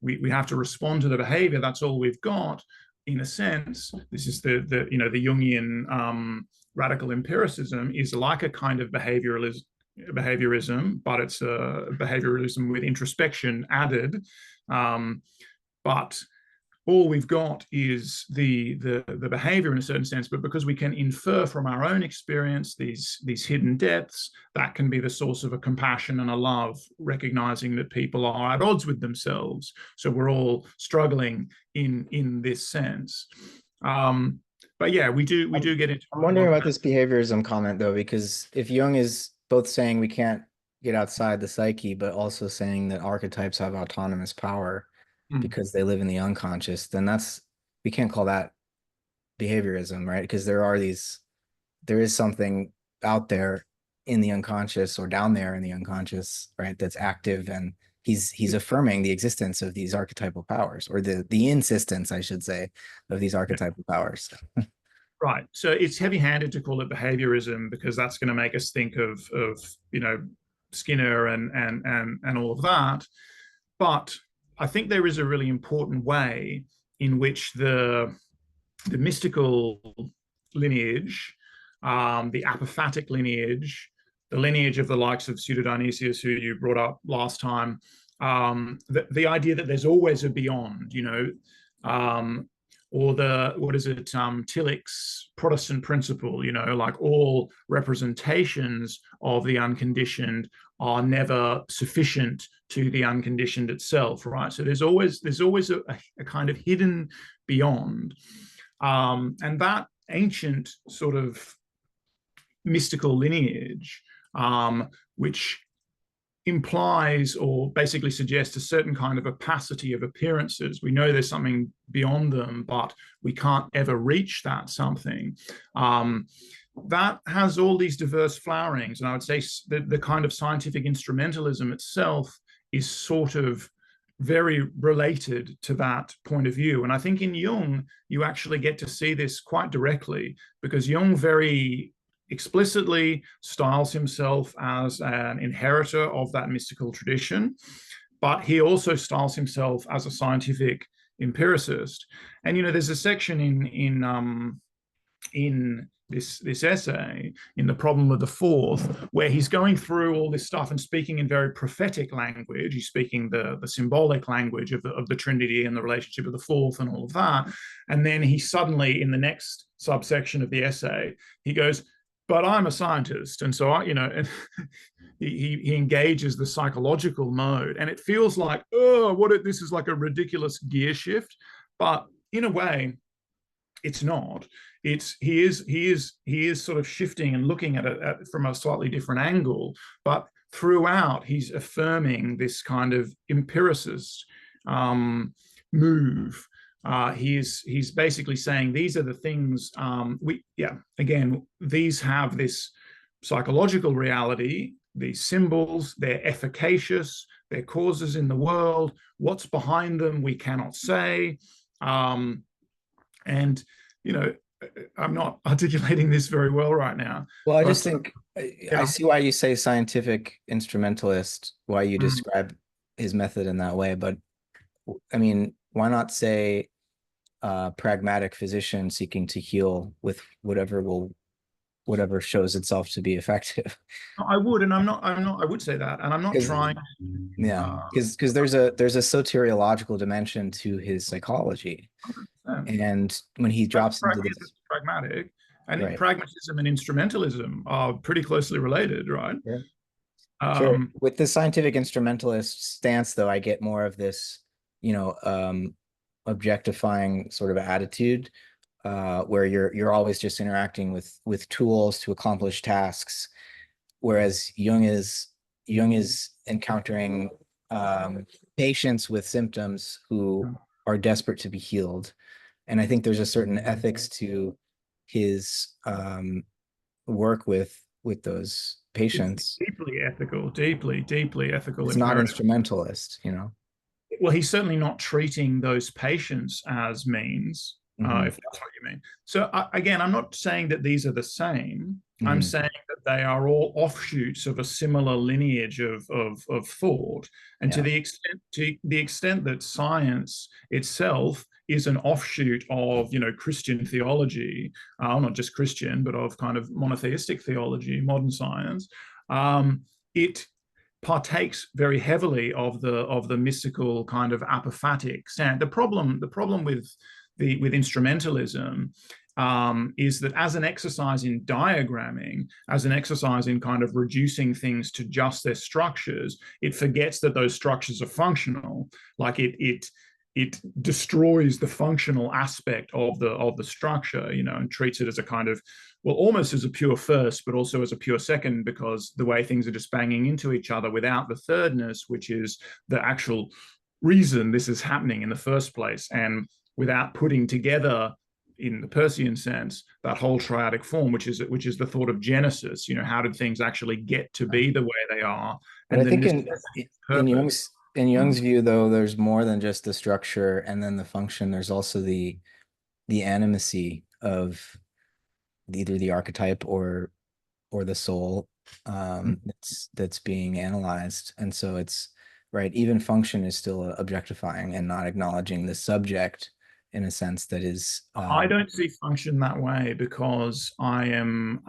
we have to respond to the behavior. That's all we've got. In a sense, this is the Jungian radical empiricism is like a kind of behaviorism, but it's a behavioralism with introspection added. But all we've got is the behavior in a certain sense, but because we can infer from our own experience these hidden depths, that can be the source of a compassion and a love, recognizing that people are at odds with themselves. So we're all struggling in this sense. But yeah, we do get into. I'm wondering about this behaviorism comment though, because if Jung is both saying we can't get outside the psyche, but also saying that archetypes have autonomous power because they live in the unconscious, then we can't call that behaviorism, right? Because there is something out there in the unconscious, or down there in the unconscious, right, that's active, and he's affirming the existence of these archetypal powers, or the insistence, I should say, of these archetypal powers. Right. So it's heavy-handed to call it behaviorism, because that's going to make us think of Skinner and all of that. But I think there is a really important way in which the mystical lineage, the apophatic lineage, the lineage of the likes of Pseudo-Dionysius, who you brought up last time, the idea that there's always a beyond, you know, or the, what is it, Tillich's Protestant principle, you know, like all representations of the unconditioned are never sufficient to the unconditioned itself, right? So there's always a kind of hidden beyond, and that ancient sort of mystical lineage, which implies or basically suggests a certain kind of opacity of appearances. We know there's something beyond them, but we can't ever reach that something. That has all these diverse flowerings. And I would say the kind of scientific instrumentalism itself is sort of very related to that point of view. And I think in Jung, you actually get to see this quite directly, because Jung very explicitly styles himself as an inheritor of that mystical tradition, but he also styles himself as a scientific empiricist. And you know, there's a section in this essay, in The Problem of the Fourth, where he's going through all this stuff and speaking in very prophetic language. He's speaking the symbolic language of the Trinity and the relationship of the fourth and all of that. And then he suddenly, in the next subsection of the essay, he goes, but I'm a scientist. And so I, you know, and he engages the psychological mode, and it feels like, oh, this is like a ridiculous gear shift. But in a way, it's not. He is sort of shifting and looking at it from a slightly different angle, but throughout he's affirming this kind of empiricist move. He's basically saying these are the things these have this psychological reality, these symbols, they're efficacious, they're causes in the world. What's behind them we cannot say. And you know, I'm not articulating this very well right now. Well, I just think I see why you say scientific instrumentalist, why you describe his method in that way. But I mean, why not say pragmatic physician seeking to heal with whatever shows itself to be effective? I would, and I would say that, and I'm not trying. Yeah, because there's a soteriological dimension to his psychology. And when he drops into this, pragmatic, and right. Pragmatism and instrumentalism are pretty closely related, right? Yeah. Sure. With the scientific instrumentalist stance, though, I get more of this, you know, objectifying sort of attitude, where you're always just interacting with tools to accomplish tasks, whereas Jung is encountering patients with symptoms who are desperate to be healed. And I think there's a certain ethics to his work with those patients. It's deeply ethical. It's not instrumentalist, you know. Well, he's certainly not treating those patients as means, if that's what you mean. So again, I'm not saying that these are the same. I'm saying that they are all offshoots of a similar lineage of thought. And to the extent that science itself is an offshoot of, you know, Christian theology, not just Christian, but of kind of monotheistic theology, modern science, it partakes very heavily of the mystical kind of apophatic stand. The problem with instrumentalism is that as an exercise in diagramming, as an exercise in kind of reducing things to just their structures, it forgets that those structures are functional. Like it destroys the functional aspect of the structure, you know, and treats it as a kind of, well, almost as a pure first, but also as a pure second, because the way things are just banging into each other without the thirdness, which is the actual reason this is happening in the first place, and without putting together, in the Peircean sense, that whole triadic form, which is the thought of Genesis. You know, how did things actually get to be the way they are? And I think in Jung's view, though, there's more than just the structure and then the function. There's also the animacy of either the archetype or the soul that's being analyzed. And so it's right, even function is still objectifying and not acknowledging the subject in a sense that is I don't see function that way, because I am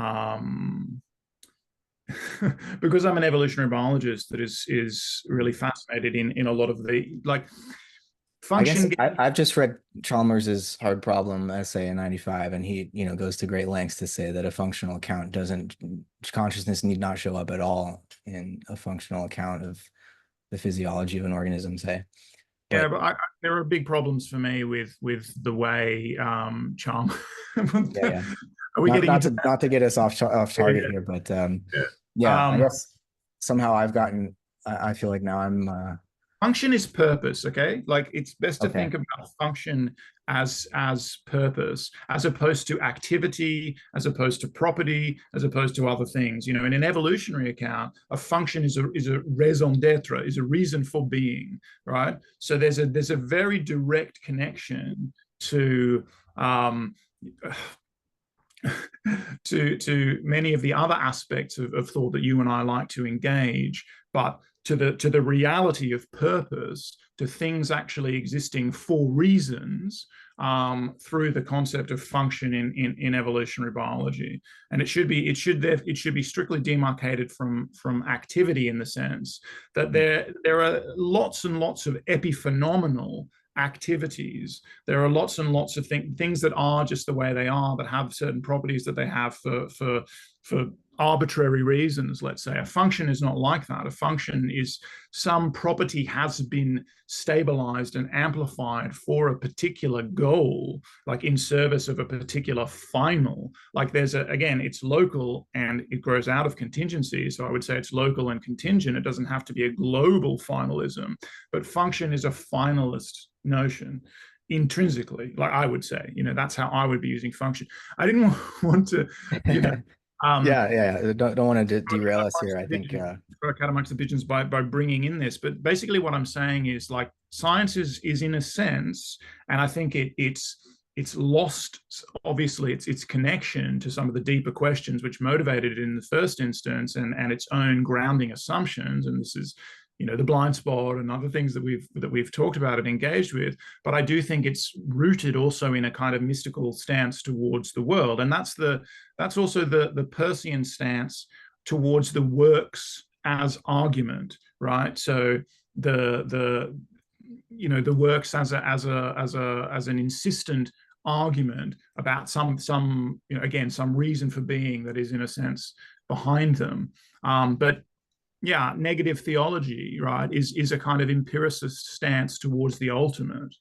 because I'm an evolutionary biologist that is really fascinated in a lot of the like I guess function. I've just read Chalmers's Hard Problem essay in 95, and he, goes to great lengths to say that a functional account doesn't, consciousness need not show up at all in a functional account of the physiology of an organism, say. Yeah, But but there are big problems for me with the way charm. yeah, yeah. Are we Not getting not into to not to get us off that? target here, but Yeah. yeah, I Um, guess somehow I've gotten I feel like now I'm Function is purpose, okay? Like it's best to okay. think about function as purpose, as opposed to activity, as opposed to property, as opposed to other things. You know, in an evolutionary account, a function is a raison d'être, is a reason for being, right? So there's a very direct connection to um, to many of the other aspects of thought that you and I like to engage, but to the reality of purpose, to things actually existing for reasons, through the concept of function in evolutionary biology. And it should be strictly demarcated from activity, in the sense that there are lots and lots of epiphenomenal activities. There are lots and lots of things that are just the way they are, that have certain properties that they have for arbitrary reasons. Let's say a function is not like that. A function is some property has been stabilized and amplified for a particular goal, like in service of a particular final. Like again, it's local and it grows out of contingency. So I would say it's local and contingent. It doesn't have to be a global finalism, but function is a finalist notion intrinsically. Like I would say, that's how I would be using function. I didn't want to, you know, Yeah, yeah. Don't want to derail us here. I think cut amongst the pigeons by bringing in this, but basically what I'm saying is, like, science is in a sense, and I think it's lost obviously its connection to some of the deeper questions which motivated it in the first instance, and its own grounding assumptions. And this is, the blind spot and other things that we've talked about and engaged with. But I do think it's rooted also in a kind of mystical stance towards the world, and that's also the Peircean stance towards the works as argument, right? So the works as an insistent argument about some again, some reason for being that is in a sense behind them. But yeah, negative theology, right, is a kind of empiricist stance towards the ultimate.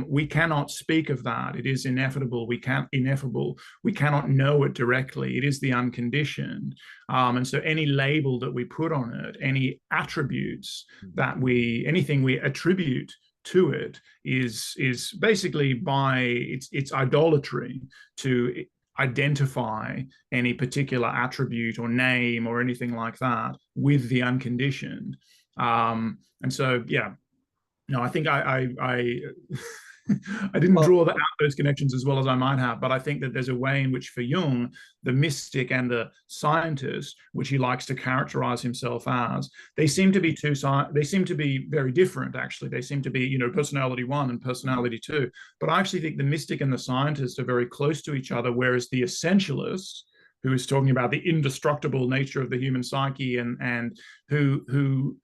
We cannot speak of that. It is ineffable. Ineffable. We cannot know it directly. It is the unconditioned. And so any label that we put on it, any attributes anything we attribute to it is basically by its idolatry to identify any particular attribute or name or anything like that with the unconditioned. And so, yeah, no, I think I I didn't draw out those connections as well as I might have, but I think that there's a way in which, for Jung, the mystic and the scientist, which he likes to characterize himself as, they seem to be very different. Actually, they seem to be, personality one and personality two. But I actually think the mystic and the scientist are very close to each other, whereas the essentialist, who is talking about the indestructible nature of the human psyche, and who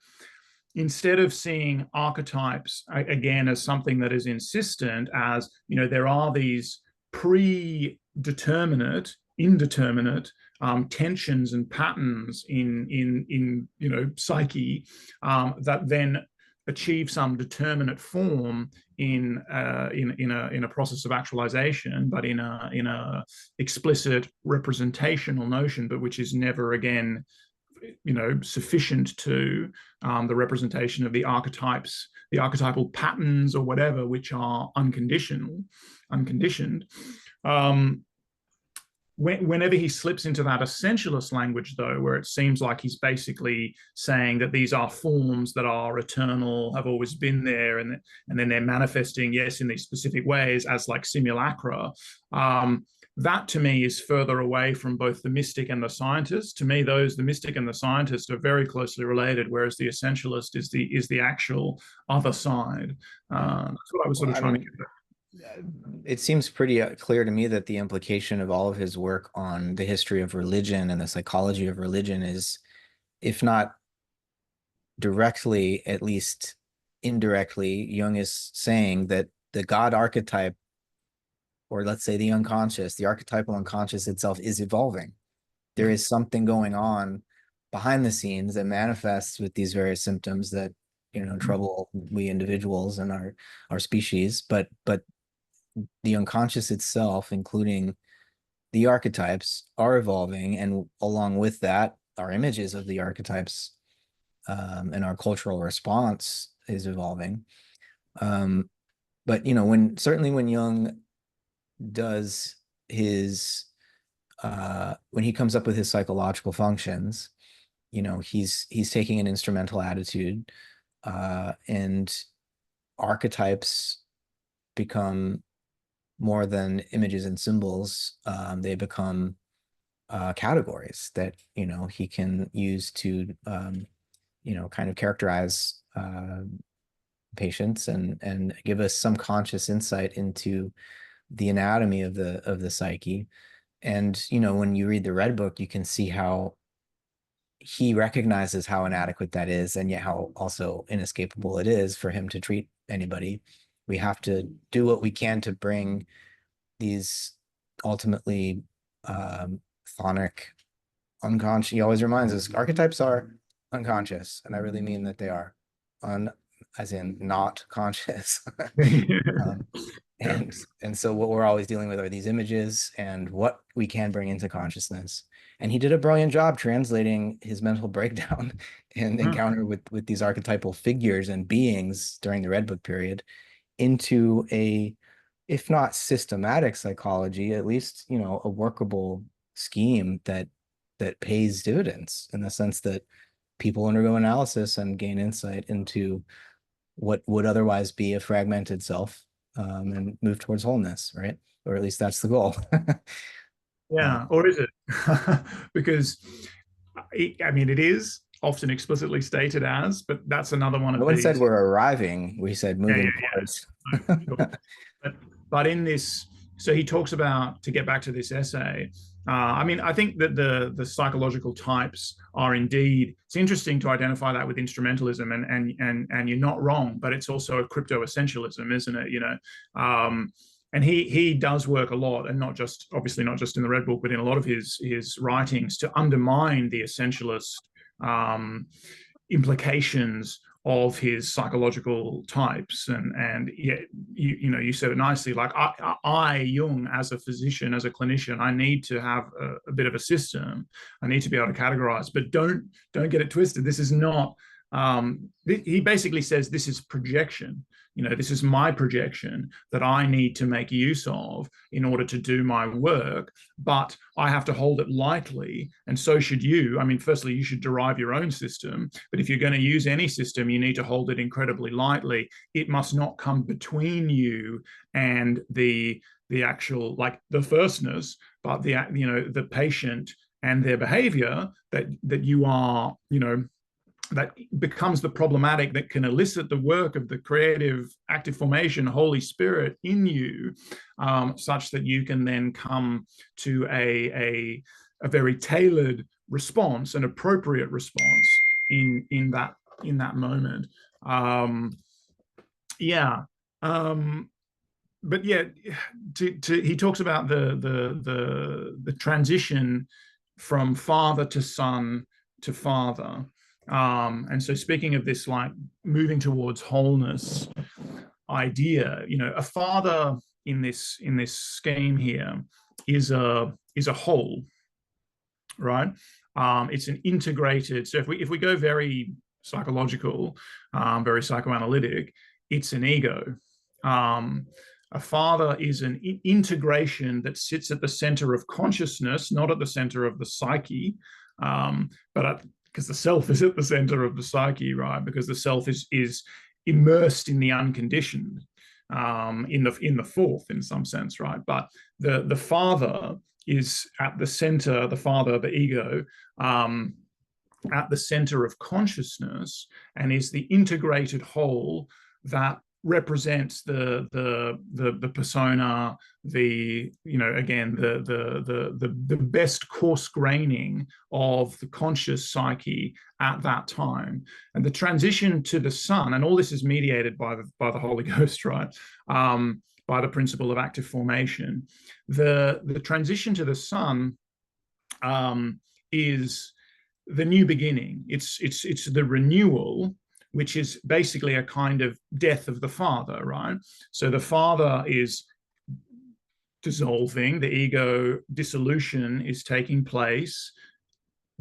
instead of seeing archetypes again as something that is insistent, as there are these predeterminate, indeterminate tensions and patterns in psyche, that then achieve some determinate form in a process of actualization, but in a explicit representational notion, but which is never again sufficient to the representation of the archetypes, the archetypal patterns or whatever, which are unconditioned. Whenever he slips into that essentialist language, though, where it seems like he's basically saying that these are forms that are eternal, have always been there, and then they're manifesting, yes, in these specific ways as like simulacra, that to me is further away from both the mystic and the scientist. To me, the mystic and the scientist are very closely related, whereas the essentialist is the actual other side. That's what I was sort of trying to get at. it seems pretty clear to me that the implication of all of his work on the history of religion and the psychology of religion is, if not directly, at least indirectly, Jung is saying that the God archetype, or let's say the unconscious, the archetypal unconscious itself, is evolving. There is something going on behind the scenes that manifests with these various symptoms that, trouble we individuals and our species. But the unconscious itself, including the archetypes, are evolving, and along with that, our images of the archetypes, and our cultural response is evolving. But when Jung does his when he comes up with his psychological functions, he's taking an instrumental attitude, and archetypes become more than images and symbols. They become categories that he can use to kind of characterize patients, and give us some conscious insight into the anatomy of the psyche. And when you read the Red Book, you can see how he recognizes how inadequate that is, and yet how also inescapable it is for him to treat anybody. We have to do what we can to bring these ultimately phonic unconscious. He always reminds us archetypes are unconscious, and I really mean that they are as in not conscious. um, Yeah. and so what we're always dealing with are these images and what we can bring into consciousness. And he did a brilliant job translating his mental breakdown and encounter with these archetypal figures and beings during the Red Book period into a, if not systematic psychology, at least a workable scheme that pays dividends, in the sense that people undergo analysis and gain insight into what would otherwise be a fragmented self, and move towards wholeness, right? Or at least that's the goal. Yeah, or is it? Because I mean, it is often explicitly stated as, but that's another one No of one said these. we're arriving. We said Yeah, yeah, moving yeah. towards. No, sure. But in this, so he talks about, to get back to this essay. I mean, I think that the psychological types are indeed. It's interesting to identify that with instrumentalism, and you're not wrong, but it's also a crypto essentialism, isn't it? And he does work a lot, and not just, obviously not just in the Red Book, but in a lot of his writings, to undermine the essentialist um, implications of his psychological types. And yeah, you said it nicely. Like Jung, as a physician, as a clinician, I need to have a bit of a system. I need to be able to categorize, but don't get it twisted. This is not. He basically says this is projection. This is my projection that I need to make use of in order to do my work, but I have to hold it lightly, and so should you. I mean, firstly, you should derive your own system, but if you're going to use any system, you need to hold it incredibly lightly. It must not come between you and the actual, like, the firstness, but the patient and their behavior, that you are, that becomes the problematic that can elicit the work of the creative active formation Holy Spirit in you, such that you can then come to a very tailored response, an appropriate response in that moment. Yeah. But yeah, he talks about the transition from father to son to father. And so, speaking of this, like, moving towards wholeness idea, a father in this scheme here is a whole, right? It's an integrated. So if we go very psychological, very psychoanalytic, it's an ego. A father is an integration that sits at the center of consciousness, not at the center of the psyche, but because the self is at the center of the psyche, right? Because the self is immersed in the unconditioned, in the fourth, in some sense, right? But the father is at the center. The father, the ego, at the center of consciousness, and is the integrated whole that represents the persona, again, the best coarse graining of the conscious psyche at that time. And the transition to the Son, and all this is mediated by the Holy Ghost, right? By the principle of active formation. The transition to the Son is the new beginning. It's the renewal, which is basically a kind of death of the father, right? So the father is dissolving, the ego dissolution is taking place,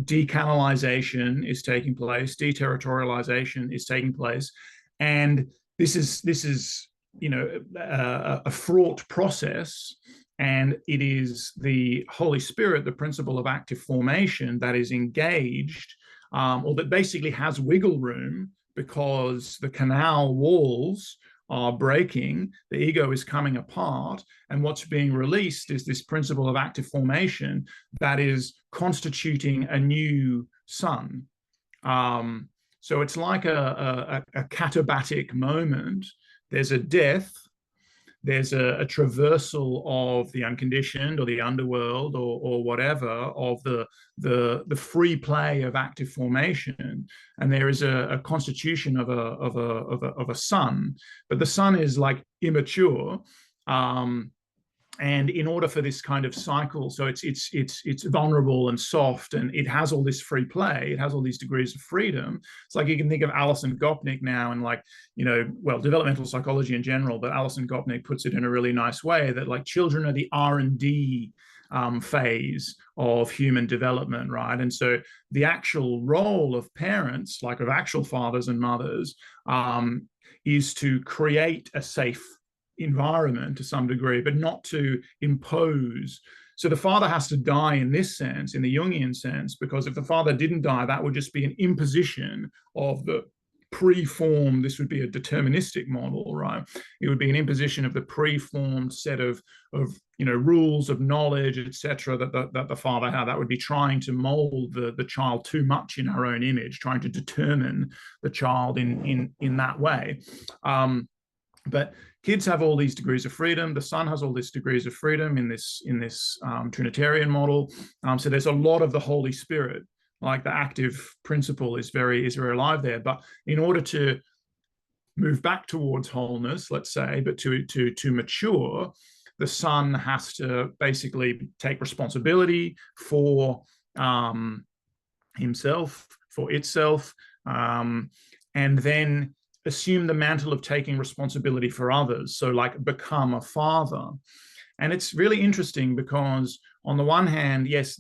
decanalization is taking place, deterritorialization is taking place, and this is a fraught process. And it is the Holy Spirit, the principle of active formation, that is engaged, or that basically has wiggle room, because the canal walls are breaking, the ego is coming apart, and what's being released is this principle of active formation that is constituting a new Son. So it's like a katabatic moment. There's a death, there's a traversal of the unconditioned or the underworld or whatever, of the free play of active formation, and there is a constitution of a Son, but the Son is like immature. And in order for this kind of cycle, so it's vulnerable and soft, and it has all this free play, it has all these degrees of freedom. It's like you can think of Alison Gopnik now, and developmental psychology in general, but Alison Gopnik puts it in a really nice way, that like children are the R&D phase of human development, right? And so the actual role of parents, like of actual fathers and mothers, is to create a safe environment to some degree, but not to impose. So the father has to die in this sense, in the Jungian sense, because if the father didn't die, that would just be an imposition of the pre-formed, this would be a deterministic model, right? It would be an imposition of the pre-formed set of rules of knowledge, etc., that the father had. That would be trying to mold the child too much in our own image, trying to determine the child in that way. But kids have all these degrees of freedom. The Son has all these degrees of freedom in this Trinitarian model. So there's a lot of the Holy Spirit, like the active principle is very alive there. But in order to move back towards wholeness, let's say, but to mature, the Son has to basically take responsibility for himself, for itself, and then assume the mantle of taking responsibility for others. So like become a father. And it's really interesting because on the one hand, yes,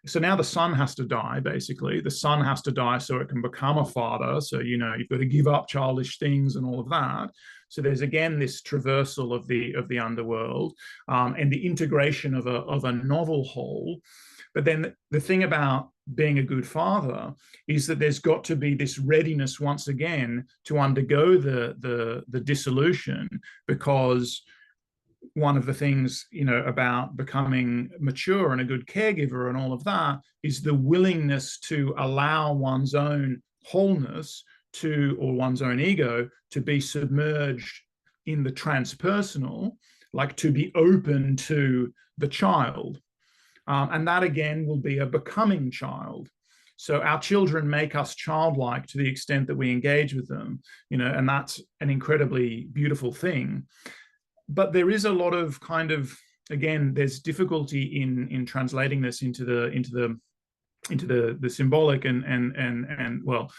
so now the Son has to die, basically. The Son has to die so it can become a father. So, you've got to give up childish things and all of that. So there's again this traversal of the underworld, and the integration of a novel whole. But then the thing about being a good father is that there's got to be this readiness once again to undergo the dissolution, because one of the things about becoming mature and a good caregiver and all of that is the willingness to allow one's own wholeness or one's own ego to be submerged in the transpersonal, like to be open to the child. And that again will be a becoming child. So our children make us childlike to the extent that we engage with them, and that's an incredibly beautiful thing. But there is a lot of again, there's difficulty in translating this into the symbolic and well,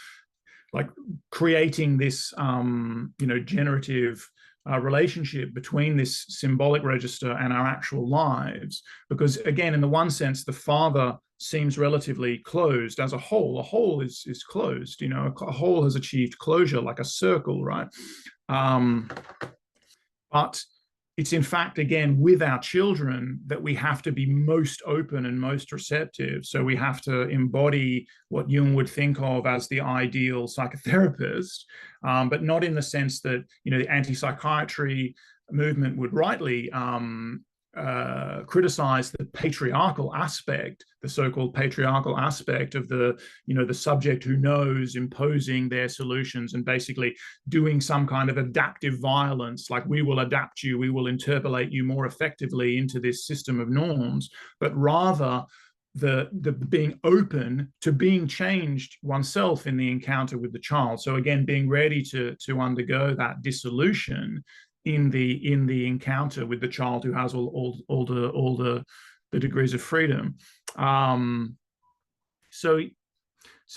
like creating this generative relationship between this symbolic register and our actual lives. Because again, in the one sense, the father seems relatively closed as a whole. A whole is closed, a whole has achieved closure, like a circle, right? But it's in fact, again, with our children that we have to be most open and most receptive. So we have to embody what Jung would think of as the ideal psychotherapist, but not in the sense that, the anti-psychiatry movement would rightly criticize the patriarchal aspect, the so-called patriarchal aspect of the, the subject who knows imposing their solutions and basically doing some kind of adaptive violence, like we will adapt you, we will interpolate you more effectively into this system of norms, but rather the being open to being changed oneself in the encounter with the child. So again, being ready to undergo that dissolution in the encounter with the child who has all the degrees of freedom. So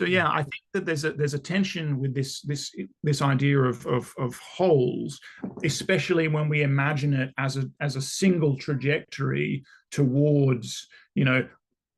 yeah, I think that there's a tension with this idea of wholes, especially when we imagine it as a single trajectory towards,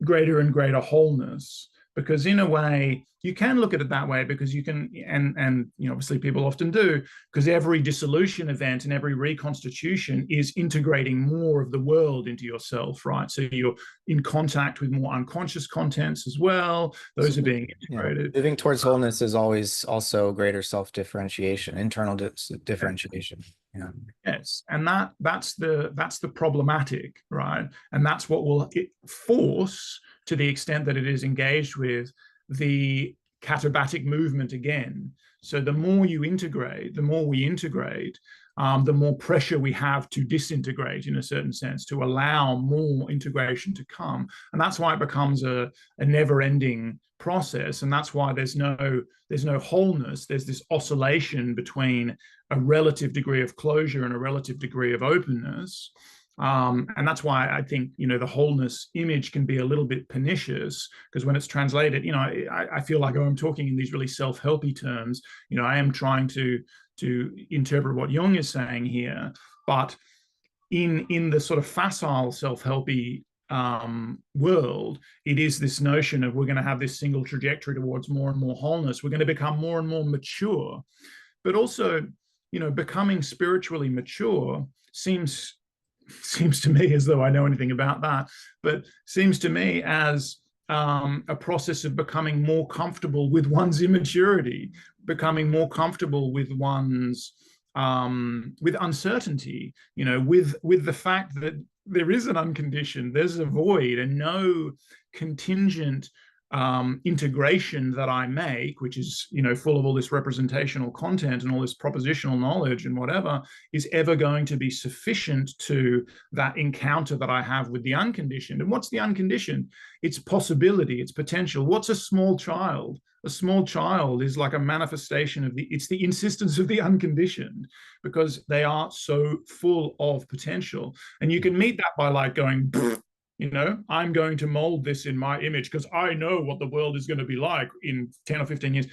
greater and greater wholeness. Because in a way, you can look at it that way, because you can, and obviously people often do, because every dissolution event and every reconstitution is integrating more of the world into yourself, right? So you're in contact with more unconscious contents as well. Those are being integrated. Moving towards wholeness is always also greater self-differentiation, internal differentiation. Yeah. Yes, and that's the problematic, right? And that's what will force, to the extent that it is engaged with, the katabatic movement again. So the more you integrate, the more we integrate, the more pressure we have to disintegrate, in a certain sense, to allow more integration to come. And that's why it becomes a never-ending process. And that's why there's no wholeness. There's this oscillation between a relative degree of closure and a relative degree of openness. And that's why I think, the wholeness image can be a little bit pernicious, because when it's translated, I feel like, I'm talking in these really self-helpy terms. I am trying to interpret what Jung is saying here, but in the sort of facile self-helpy world, it is this notion of we're going to have this single trajectory towards more and more wholeness. We're going to become more and more mature, but also, becoming spiritually mature seems to me, as though I know anything about that, but seems to me as a process of becoming more comfortable with one's immaturity, becoming more comfortable with one's with uncertainty, with the fact that there is an unconditioned, there's a void, and no contingent integration that I make, which is, full of all this representational content and all this propositional knowledge and whatever, is ever going to be sufficient to that encounter that I have with the unconditioned. And what's the unconditioned? It's possibility, it's potential. What's a small child? A small child is like a manifestation of it's the insistence of the unconditioned, because they are so full of potential. And you can meet that by like going, I'm going to mold this in my image because I know what the world is going to be like in 10 or 15 years.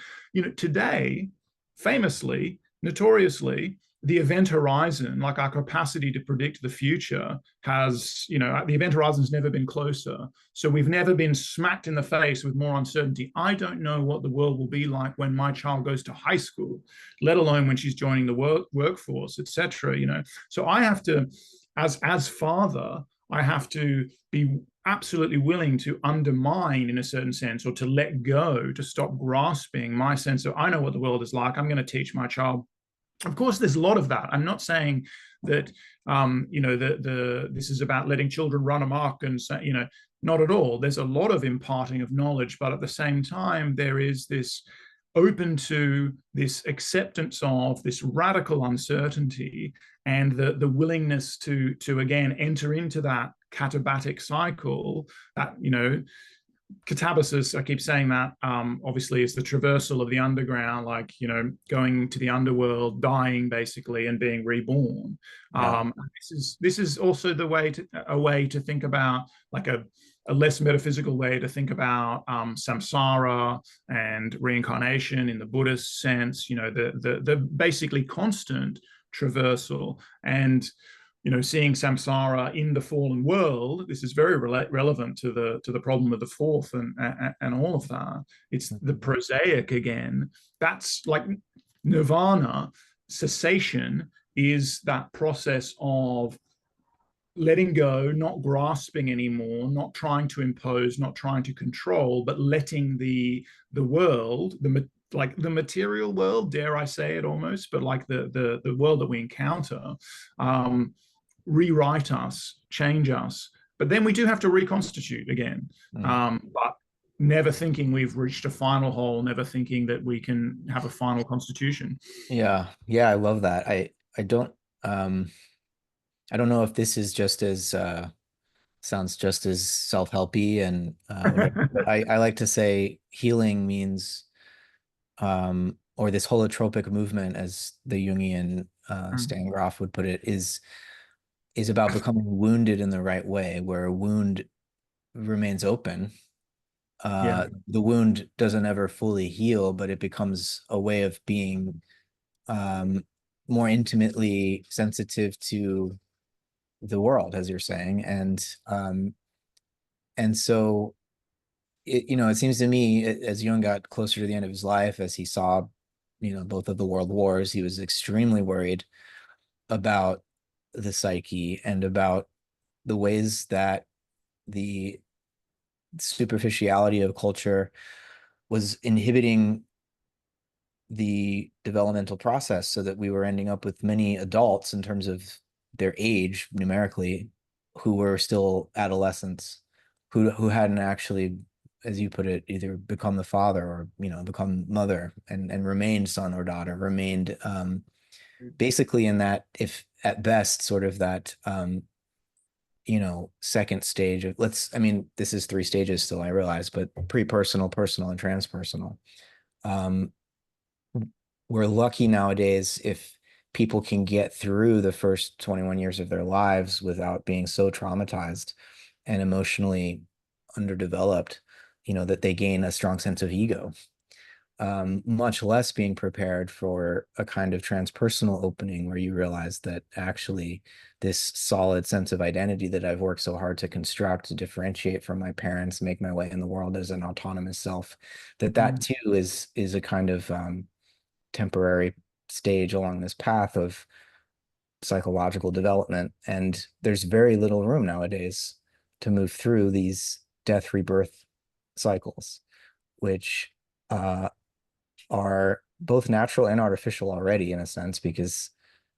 Today, famously, notoriously, the event horizon, like our capacity to predict the future, has, the event horizon's never been closer. So we've never been smacked in the face with more uncertainty. I don't know what the world will be like when my child goes to high school, let alone when she's joining the workforce, etc. So I have to, as father, I have to be absolutely willing to undermine, in a certain sense, or to let go, to stop grasping my sense of, I know what the world is like, I'm going to teach my child. Of course, there's a lot of that. I'm not saying that, this is about letting children run amok and, not at all. There's a lot of imparting of knowledge, but at the same time, there is this open to this acceptance of this radical uncertainty and the willingness to again enter into that katabatic cycle, that katabasis, I keep saying that, obviously is the traversal of the underground, like going to the underworld, dying basically, and being reborn. Yeah. This is also a way to think about, like a less metaphysical way to think about samsara and reincarnation in the Buddhist sense. The basically constant traversal, and seeing samsara in the fallen world. This is very relevant to the problem of the fourth and all of that. It's the prosaic again. That's like nirvana. Cessation is that process of letting go, not grasping anymore, not trying to impose, not trying to control, but letting the world, like the material world, dare I say it almost, but like the world that we encounter, rewrite us, change us, but then we do have to reconstitute again. Mm. But never thinking we've reached a final whole, never thinking that we can have a final constitution. Yeah, yeah, I love that. I don't um I don't know if this is just as sounds just as self-helpy and whatever, but I like to say healing means or this holotropic movement, as the Jungian Stan Grof would put it, is about becoming wounded in the right way, where a wound remains open. Yeah. The wound doesn't ever fully heal, but it becomes a way of being um, more intimately sensitive to the world, as you're saying, and so it seems to me as Jung got closer to the end of his life, as he saw, both of the world wars, he was extremely worried about the psyche and about the ways that the superficiality of culture was inhibiting the developmental process, so that we were ending up with many adults in terms of their age numerically who were still adolescents, who hadn't actually, as you put it, either become the father or become mother and remained son or daughter, remained basically in that, if at best, sort of that second stage of, I mean, this is three stages still, I realize, but pre-personal, personal, and transpersonal. um we're lucky nowadays if people can get through the first 21 years of their lives without being so traumatized and emotionally underdeveloped, that they gain a strong sense of ego, much less being prepared for a kind of transpersonal opening where you realize that actually this solid sense of identity that I've worked so hard to construct, to differentiate from my parents, make my way in the world as an autonomous self, that Mm, too is a kind of temporary stage along this path of psychological development. And there's very little room nowadays to move through these death rebirth cycles, which uh, are both natural and artificial already, in a sense, because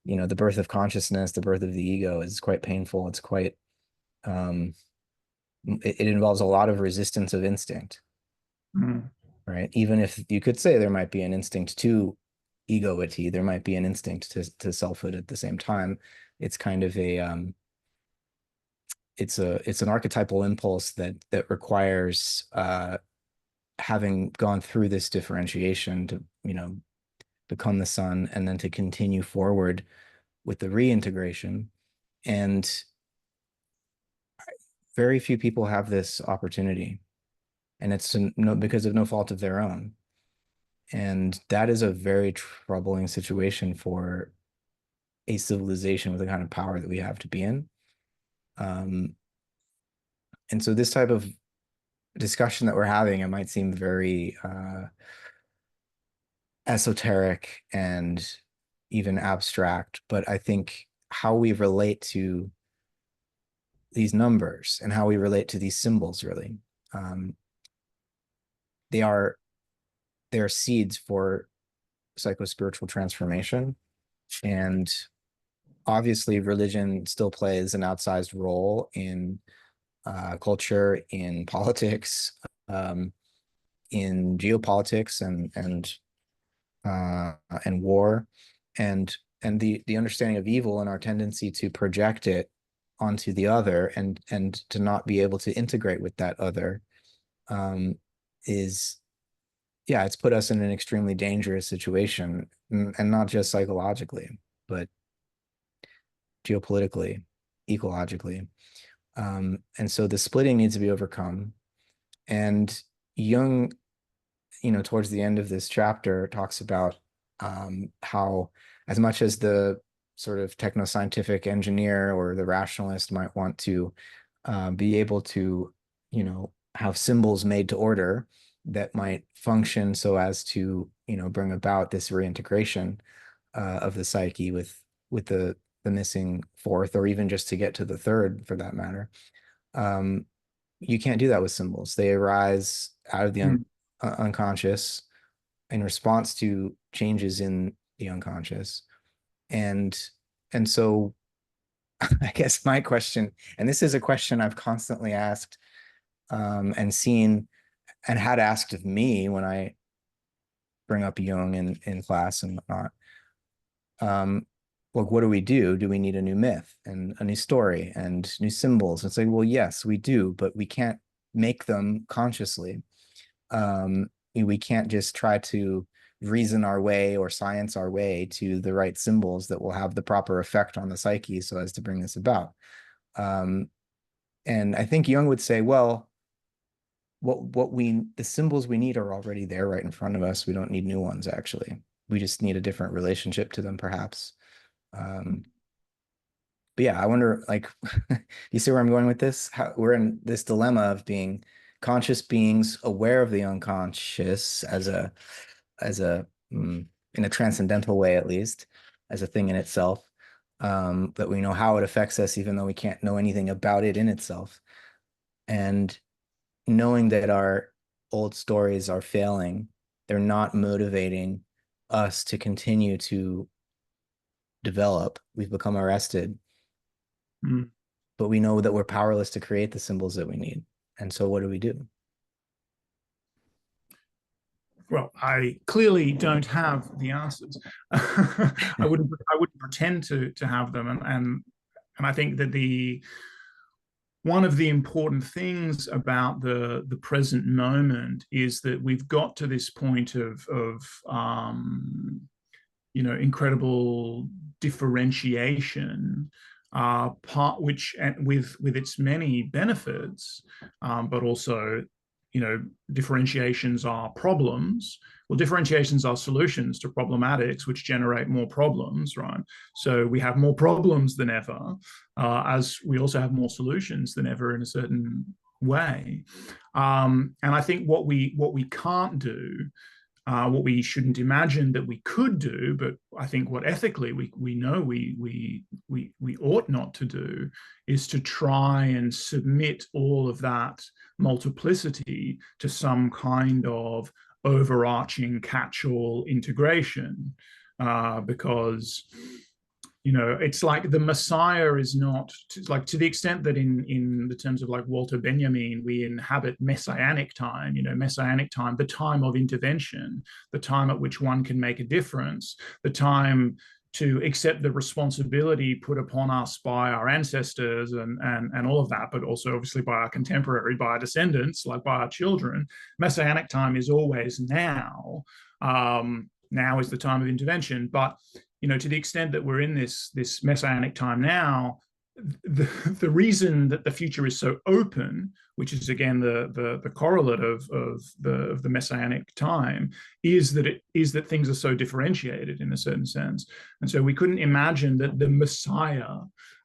the birth of consciousness, the birth of the ego, is quite painful. It's quite um, it involves a lot of resistance of instinct, mm, right? Even if you could say there might be an instinct to egoity, there might be an instinct to selfhood at the same time. It's kind of it's an archetypal impulse that requires having gone through this differentiation to become the son, and then to continue forward with the reintegration. And very few people have this opportunity, and it's because of no fault of their own. And that is a very troubling situation for a civilization with the kind of power that we have to be in. Um, and so this type of discussion that we're having, it might seem very esoteric and even abstract, but I think how we relate to these numbers and how we relate to these symbols, really, um, they are they are seeds for psychospiritual transformation. And obviously religion still plays an outsized role in culture, in politics, um, in geopolitics, and war, and the understanding of evil and our tendency to project it onto the other, and to not be able to integrate with that other, um, is yeah, it's put us in an extremely dangerous situation, and not just psychologically, but geopolitically, ecologically. And so the splitting needs to be overcome. And Jung, towards the end of this chapter, talks about how, as much as the sort of techno-scientific engineer or the rationalist might want to be able to, have symbols made to order that might function so as to, bring about this reintegration of the psyche with the missing fourth, or even just to get to the third, for that matter. Um, you can't do that with symbols. They arise out of the mm, unconscious in response to changes in the unconscious, and and so I guess my question, and this is a question I've constantly asked and seen and had asked of me when I bring up Jung in class and whatnot. Um, like, what do we do? Do we need a new myth and a new story and new symbols? It's like, well, yes, we do, but we can't make them consciously. We can't just try to reason our way or science our way to the right symbols that will have the proper effect on the psyche so as to bring this about. Um, and I think Jung would say, well, the symbols we need are already there right in front of us. We don't need new ones, actually. We just need a different relationship to them, perhaps. Um, but yeah, I wonder, like, you see where I'm going with this? We're in this dilemma of being conscious beings aware of the unconscious as a in a transcendental way, at least, as a thing in itself, that we know how it affects us, even though we can't know anything about it in itself. And knowing that our old stories are failing, they're not motivating us to continue to develop. We've become arrested, Mm. but we know that we're powerless to create the symbols that we need. And so what do we do? Well, I clearly don't have the answers. I wouldn't pretend to have them, and I think that the one of the important things about the present moment is that we've got to this point of incredible differentiation, part which with its many benefits, but also differentiations are problems. Well, differentiations are solutions to problematics, which generate more problems, right? So we have more problems than ever, as we also have more solutions than ever in a certain way. And I think what we can't do, what we shouldn't imagine that we could do, but I think what ethically we know we ought not to do, is to try and submit all of that multiplicity to some kind of overarching catch-all integration, because it's like the Messiah is not like, to the extent that in the terms of like Walter Benjamin, we inhabit messianic time, messianic time, the time of intervention, the time at which one can make a difference, the time to accept the responsibility put upon us by our ancestors and all of that, but also obviously by our contemporary, by our descendants, like by our children. Messianic time is always now. Now is the time of intervention, but to the extent that we're in this messianic time now, the reason that the future is so open, which is again the correlate of the messianic time, is that things are so differentiated in a certain sense, and so we couldn't imagine that the Messiah.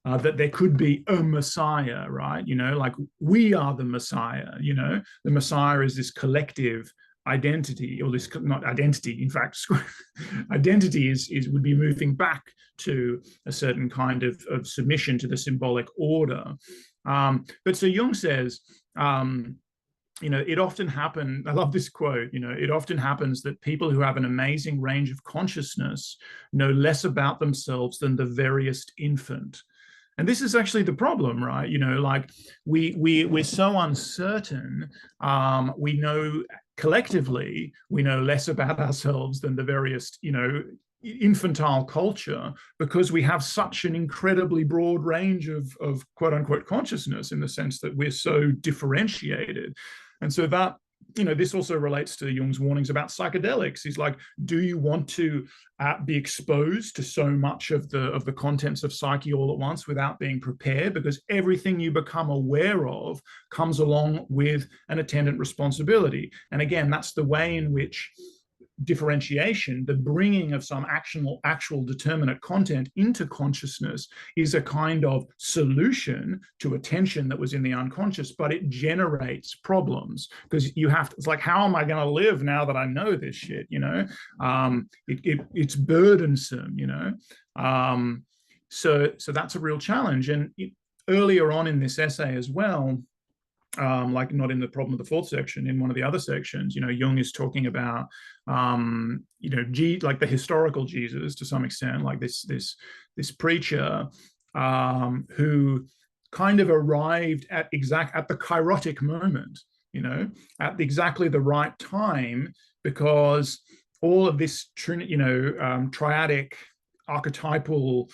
That there could be a Messiah, right? Like we are the Messiah. The Messiah is this collective identity, or this, not identity, in fact, identity is would be moving back to a certain kind of submission to the symbolic order. But so Jung says, it often happens, I love this quote, it often happens that people who have an amazing range of consciousness know less about themselves than the veriest infant. And this is actually the problem, right? Like we're so uncertain. We know collectively, we know less about ourselves than the various, infantile culture, because we have such an incredibly broad range of quote unquote consciousness, in the sense that we're so differentiated. And so that, this also relates to Jung's warnings about psychedelics. He's like, do you want to be exposed to so much of the contents of psyche all at once without being prepared? Because everything you become aware of comes along with an attendant responsibility. And again, that's the way in which differentiation, the bringing of some actual determinate content into consciousness, is a kind of solution to a tension that was in the unconscious, but it generates problems, because it's like, how am I going to live now that I know this shit? It's burdensome. So that's a real challenge. And earlier on in this essay as well, like not in the problem of the fourth section, in one of the other sections, Jung is talking about, like the historical Jesus to some extent, like this preacher who kind of arrived at the kairotic moment, at exactly the right time, because all of this, triadic, archetypal,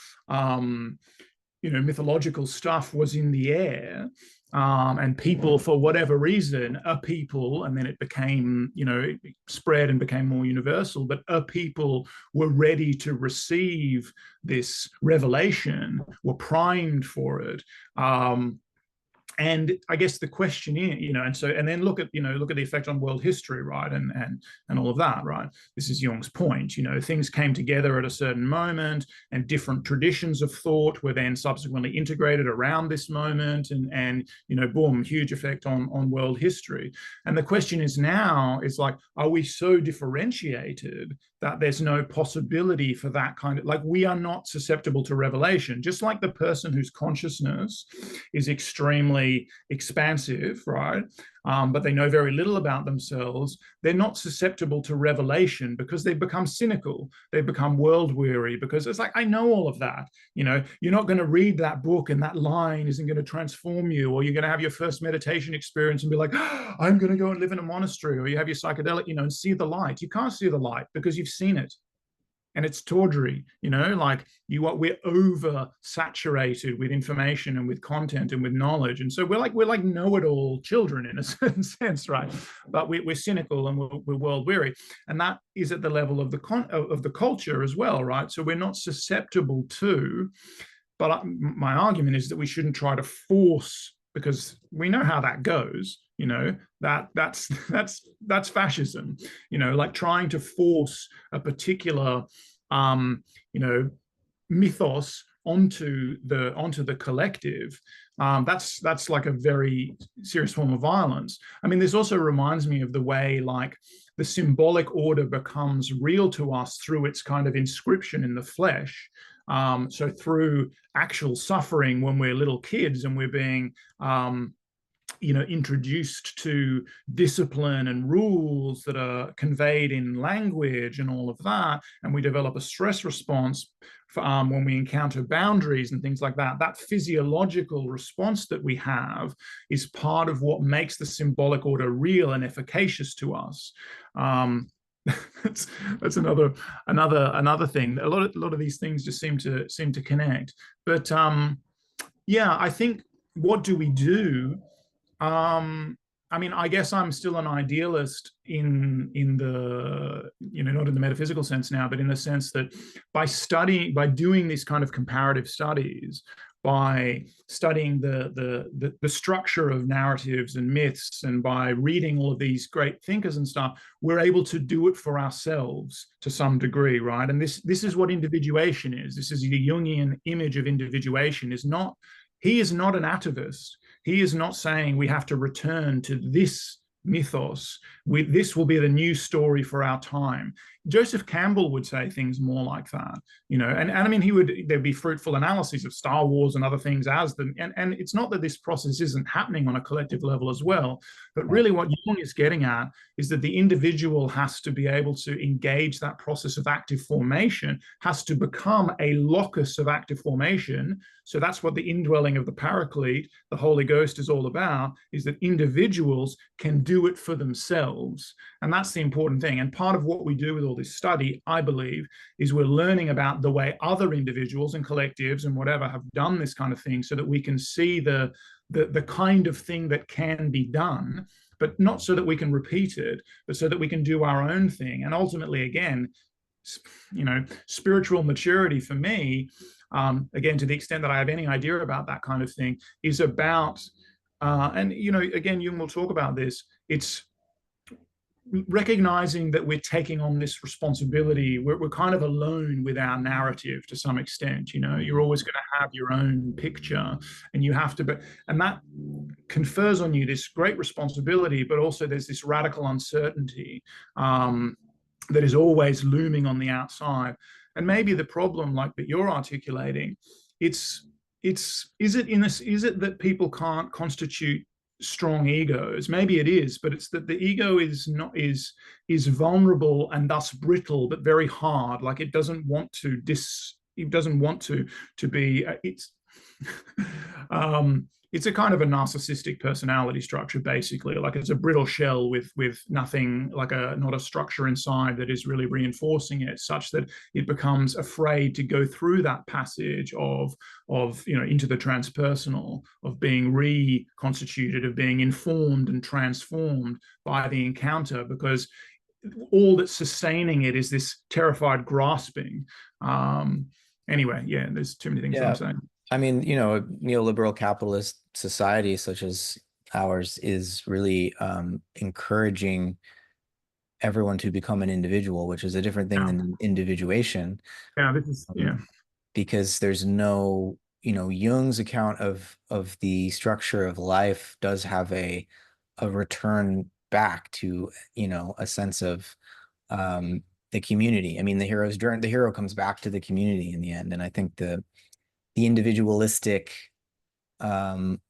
mythological stuff was in the air. And people, for whatever reason, a people, and then it became, it spread and became more universal, but a people were ready to receive this revelation, were primed for it. And I guess the question is, and then look at the effect on world history, right, and all of that, right. This is Jung's point. Things came together at a certain moment, and different traditions of thought were then subsequently integrated around this moment, and boom, huge effect on world history. And the question is now, is like, are we so differentiated that there's no possibility for that kind of, like, we are not susceptible to revelation, just like the person whose consciousness is extremely expansive, right? But they know very little about themselves. They're not susceptible to revelation because they've become cynical. They've become world weary, because it's like, I know all of that. You're not going to read that book and that line isn't going to transform you, or you're going to have your first meditation experience and be like, oh, I'm going to go and live in a monastery, or you have your psychedelic, and see the light. You can't see the light because you've seen it. And it's tawdry, like we're over saturated with information and with content and with knowledge. And so we're like know-it-all children in a certain sense, right? But we're cynical and we're world weary. And that is at the level of the culture as well, right? So we're not susceptible to, but my argument is that we shouldn't try to force, because we know how that goes. That's fascism. Like trying to force a particular mythos onto the collective. That's like a very serious form of violence. I mean, this also reminds me of the way, like, the symbolic order becomes real to us through its kind of inscription in the flesh. So through actual suffering when we're little kids and we're being introduced to discipline and rules that are conveyed in language and all of that, and we develop a stress response when we encounter boundaries and things like that. That physiological response that we have is part of what makes the symbolic order real and efficacious to us. That's another thing. A lot of these things just seem to connect. But yeah, I think, what do we do? I mean, I guess I'm still an idealist in the, not in the metaphysical sense now, but in the sense that by doing this kind of comparative studies, by studying the structure of narratives and myths, and by reading all of these great thinkers and stuff, we're able to do it for ourselves to some degree, right? And this is what individuation is. This is the Jungian image of individuation. He is not an atavist. He is not saying we have to return to this mythos. This will be the new story for our time. Joseph Campbell would say things more like that, and I mean, there'd be fruitful analyses of Star Wars and other things as them. And it's not that this process isn't happening on a collective level as well, but really what Jung is getting at is that the individual has to be able to engage that process of active formation, has to become a locus of active formation. So that's what the indwelling of the Paraclete, the Holy Ghost, is all about, is that individuals can do it for themselves. And that's the important thing. And part of what we do with all this study, I believe, is we're learning about the way other individuals and collectives and whatever have done this kind of thing, so that we can see the kind of thing that can be done, but not so that we can repeat it, but so that we can do our own thing. And ultimately, again, spiritual maturity for me, again, to the extent that I have any idea about that kind of thing, is about, and again, Jung will talk about this, it's recognizing that we're taking on this responsibility. We're kind of alone with our narrative to some extent. You're always going to have your own picture, and you have to, and that confers on you this great responsibility, but also there's this radical uncertainty that is always looming on the outside. And maybe the problem, like that you're articulating, is it that people can't constitute strong egos? Maybe it is, but it's that the ego is vulnerable and thus brittle, but very hard. Like it doesn't want to be. It's a kind of a narcissistic personality structure, basically. Like it's a brittle shell with nothing, like a not a structure inside that is really reinforcing it, such that it becomes afraid to go through that passage of into the transpersonal, of being reconstituted, of being informed and transformed by the encounter, because all that's sustaining it is this terrified grasping. Anyway, yeah, there's too many things that I'm Yeah. saying. I mean, you know, a neoliberal capitalist society such as ours is really encouraging everyone to become an individual, which is a different thing Yeah, than individuation, yeah, this is um, yeah. because there's no, you know, Jung's account of the structure of life does have a return back to, you know, a sense of the community. I mean, the hero comes back to the community in the end, and I think the individualistic um,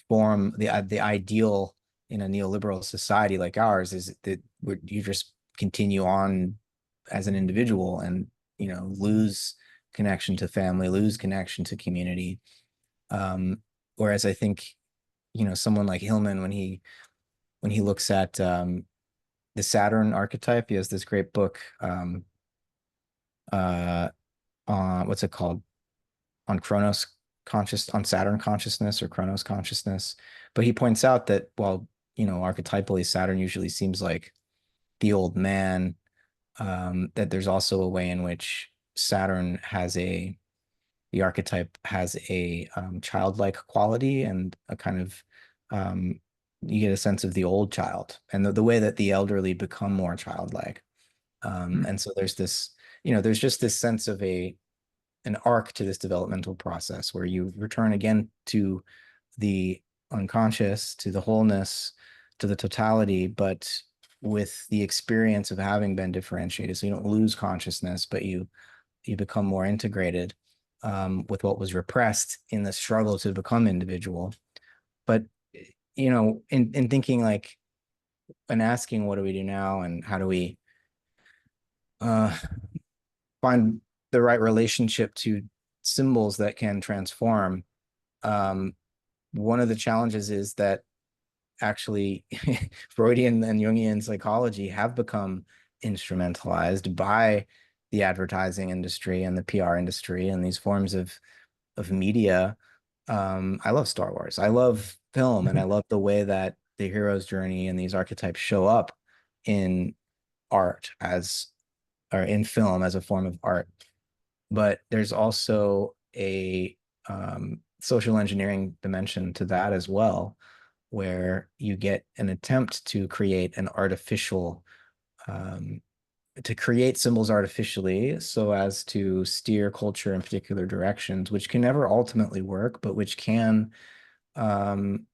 form, the ideal in a neoliberal society like ours is that you just continue on as an individual and, you know, lose connection to family, lose connection to community. Um, Whereas I think, you know, someone like Hillman, when he looks at the Saturn archetype, he has this great book, uh, what's it called? On on Saturn consciousness or Chronos consciousness. But he points out that while, you know, archetypally Saturn usually seems like the old man, that there's also a way in which Saturn has the archetype has a childlike quality and a kind of you get a sense of the old child and the way that the elderly become more childlike. And so there's this, you know, there's just this sense of an arc to this developmental process where you return again to the unconscious, to the wholeness, to the totality, but with the experience of having been differentiated. So you don't lose consciousness, but you become more integrated with what was repressed in the struggle to become individual. But you know, in thinking like and asking what do we do now and how do we uh, find the right relationship to symbols that can transform. Um, One of the challenges is that actually Freudian and Jungian psychology have become instrumentalized by the advertising industry and the PR industry and these forms of media. I love Star Wars. I love film, and I love the way that the hero's journey and these archetypes show up in art as or in film as a form of art. But there's also a social engineering dimension to that as well, where you get an attempt to create an artificial, um, to create symbols artificially so as to steer culture in particular directions, which can never ultimately work, but which can um,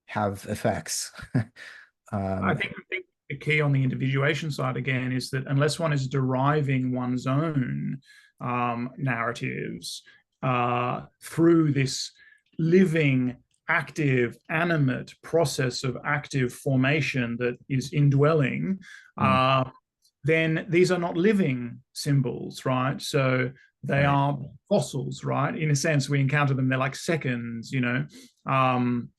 have effects. I um, think the key on the individuation side again is that unless one is deriving one's own narratives through this living, active, animate process of active formation that is indwelling, mm, uh, then these are not living symbols, right? So they right. are fossils, right? In a sense, we encounter them, they're like seconds, you know. Um,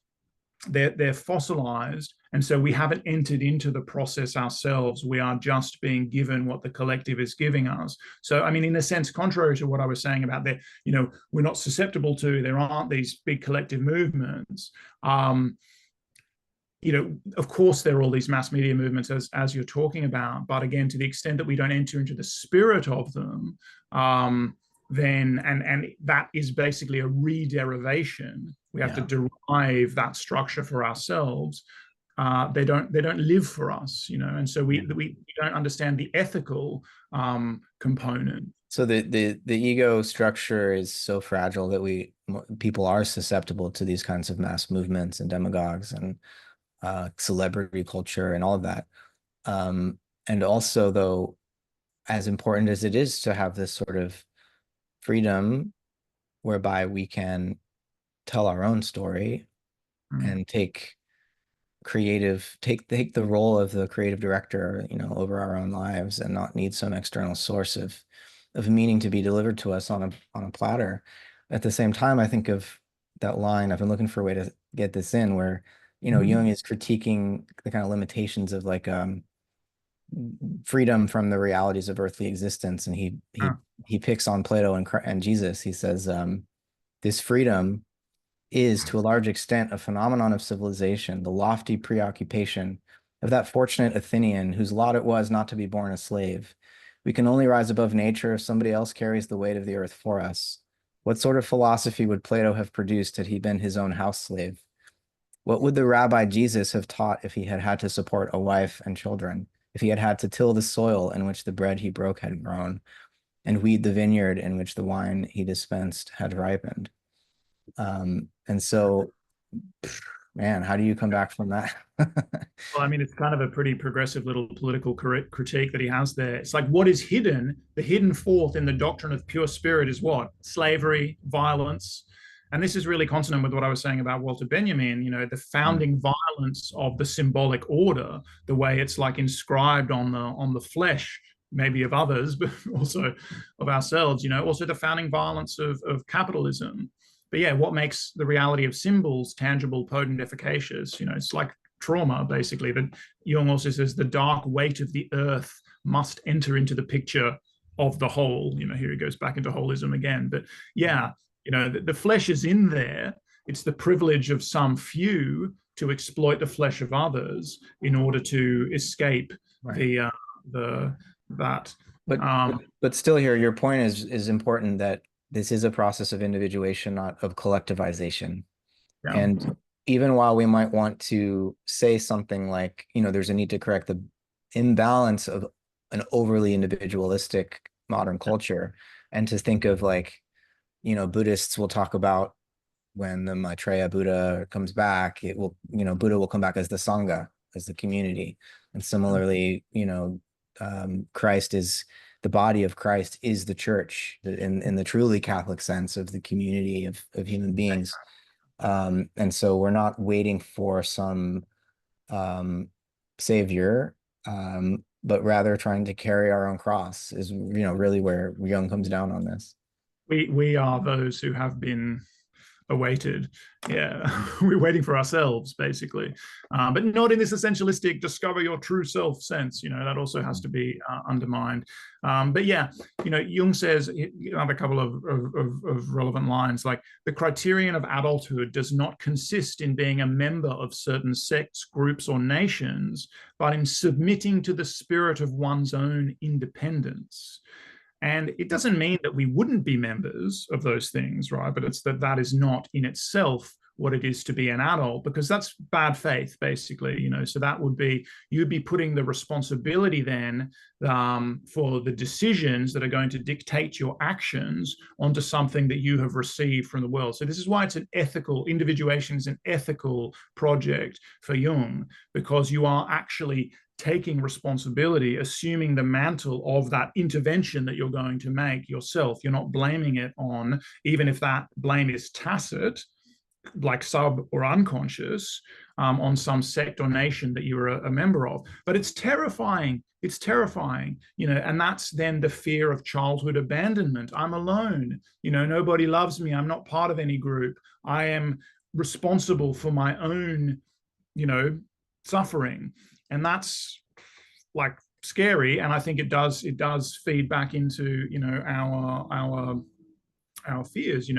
they're fossilized, and so we haven't entered into the process ourselves. We are just being given what the collective is giving us. So I mean, in a sense, contrary to what I was saying about that, you know, we're not susceptible to, there aren't these big collective movements. You know, of course there are all these mass media movements as you're talking about, but again, to the extent that we don't enter into the spirit of them, then and that is basically a re-derivation. We have to Yeah. derive that structure for ourselves. They don't live for us, you know, and so we don't understand the ethical component. So the ego structure is so fragile that people are susceptible to these kinds of mass movements and demagogues and celebrity culture and all of that. And also, though, as important as it is to have this sort of freedom whereby we can tell our own story Mm. and take the role of the creative director, you know, over our own lives and not need some external source of meaning to be delivered to us on a platter. at the same time, I think of that line. I've been looking for a way to get this in where, Mhm. Jung is critiquing the kind of limitations of like freedom from the realities of earthly existence, and he picks on Plato and Jesus. He says this freedom is to a large extent a phenomenon of civilization, the lofty preoccupation of that fortunate Athenian whose lot it was not to be born a slave. We can only rise above nature if somebody else carries the weight of the earth for us. What sort of philosophy would Plato have produced had he been his own house slave? What would the rabbi Jesus have taught if he had had to support a wife and children, if he had had to till the soil in which the bread he broke had grown, and weed the vineyard in which the wine he dispensed had ripened? And so, man, how do you come back from that? Well, I mean, it's kind of a pretty progressive little political critique that he has there. It's like what is hidden, the hidden forth in the doctrine of pure spirit is what? Slavery, violence. And this is really consonant with what I was saying about Walter Benjamin, the founding violence of the symbolic order, the way it's like inscribed on the flesh, maybe of others, but also of ourselves, also the founding violence of capitalism. But yeah, what makes the reality of symbols tangible, potent, efficacious? It's like trauma, basically. That Jung also says the dark weight of the earth must enter into the picture of the whole. Here he goes back into holism again. But yeah, the flesh is in there. It's the privilege of some few to exploit the flesh of others in order to escape Right. the that. But but still here, your point is important that this is a process of individuation, not of collectivization. Yeah. And even while we might want to say something like, there's a need to correct the imbalance of an overly individualistic modern culture, and to think of like, Buddhists will talk about when the Maitreya Buddha comes back, it will, Buddha will come back as the Sangha, as the community. And similarly, Christ is the body of Christ is the church in the truly Catholic sense of the community of human beings. And so we're not waiting for some savior, but rather trying to carry our own cross is, really where Jung comes down on this. We are those who have been awaited. Yeah, we're waiting for ourselves, basically, but not in this essentialistic discover your true self sense. That also has to be undermined. But yeah, Jung says, have a couple of relevant lines, like the criterion of adulthood does not consist in being a member of certain sects, groups, or nations, but in submitting to the spirit of one's own independence. And it doesn't mean that we wouldn't be members of those things, right? But it's that is not in itself what it is to be an adult, because that's bad faith, basically. So that would be, you'd be putting the responsibility then for the decisions that are going to dictate your actions onto something that you have received from the world. So this is why it's an ethical, individuation is an ethical project for Jung, because you are actually taking responsibility, assuming the mantle of that intervention that you're going to make yourself. You're not blaming it on, even if that blame is tacit, like sub or unconscious, on some sect or nation that you're a member of. But it's terrifying. It's terrifying, and that's then the fear of childhood abandonment. I'm alone, nobody loves me. I'm not part of any group. I am responsible for my own, suffering. And that's like scary. And I think it does feed back into, our fears.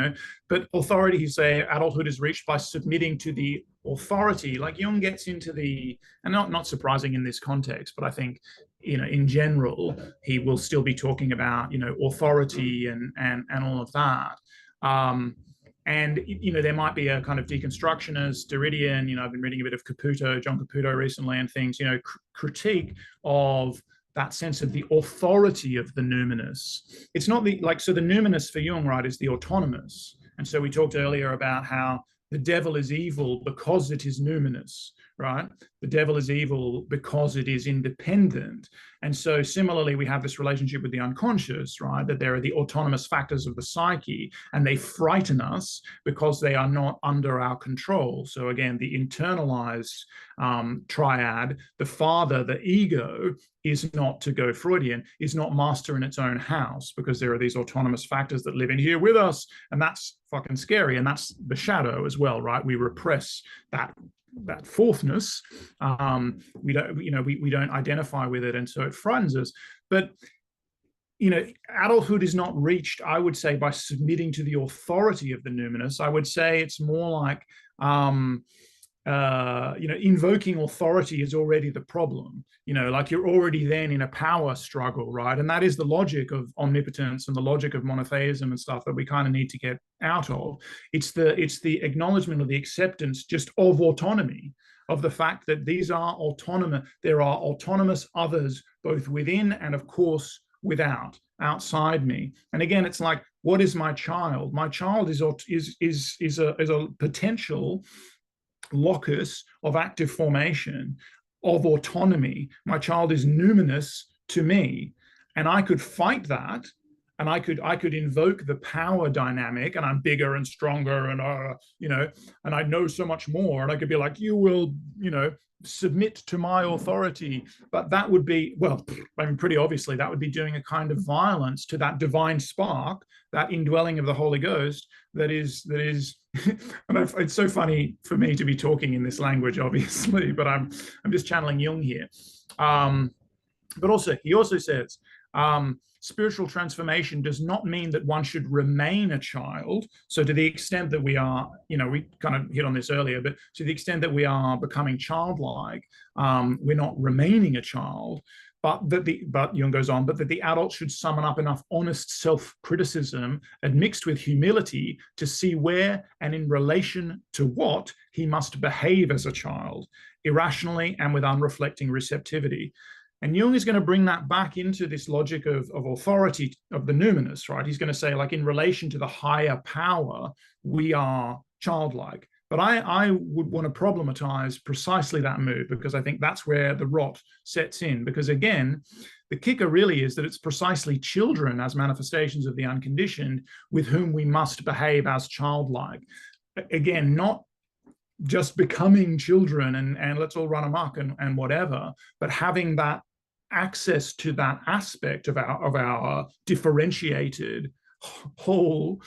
But authority, you say, adulthood is reached by submitting to the authority. Like Jung gets into the, and not surprising in this context, but I think, in general, he will still be talking about, authority and all of that. And there might be a kind of deconstructionist, Derridian. I've been reading a bit of John Caputo recently, and things. Critique of that sense of the authority of the numinous. It's not so the numinous for Jung, right, is the autonomous. And so we talked earlier about how the devil is evil because it is numinous, right? The devil is evil because it is independent. And so similarly, we have this relationship with the unconscious, right? That there are the autonomous factors of the psyche, and they frighten us because they are not under our control. So again, the internalized triad, the father, the ego, is not, to go Freudian, is not master in its own house, because there are these autonomous factors that live in here with us, and that's fucking scary. And that's the shadow as well, right? We repress that fourthness. We don't, we don't identify with it, and so it frightens us. But adulthood is not reached, I would say, by submitting to the authority of the numinous. I would say it's more like invoking authority is already the problem. Like you're already then in a power struggle, right? And that is the logic of omnipotence and the logic of monotheism and stuff that we kind of need to get out of. It's the acknowledgement of the acceptance just of autonomy, of the fact that these are autonomous. There are autonomous others both within and, of course, outside me. And again, it's like, what is my child? My child is a potential locus of active formation, of autonomy. My child is numinous to me, and I could fight that, and I could invoke the power dynamic, and I'm bigger and stronger, and and I know so much more, and I could be like, you will, submit to my authority. But that would be, well, I mean, pretty obviously that would be doing a kind of violence to that divine spark, that indwelling of the Holy Ghost that is and it's so funny for me to be talking in this language, obviously, but I'm just channeling Jung here. But also, he also says, spiritual transformation does not mean that one should remain a child. So to the extent that we are, we kind of hit on this earlier, but to the extent that we are becoming childlike, we're not remaining a child. But Jung goes on, but that the adult should summon up enough honest self-criticism admixed with humility to see where and in relation to what he must behave as a child, irrationally and with unreflecting receptivity. And Jung is going to bring that back into this logic of authority of the numinous, right? He's going to say, like, in relation to the higher power, we are childlike. But I would want to problematize precisely that move, because I think that's where the rot sets in. Because again, the kicker really is that it's precisely children as manifestations of the unconditioned with whom we must behave as childlike. Again, not just becoming children and let's all run amok and whatever, but having that access to that aspect of our differentiated whole,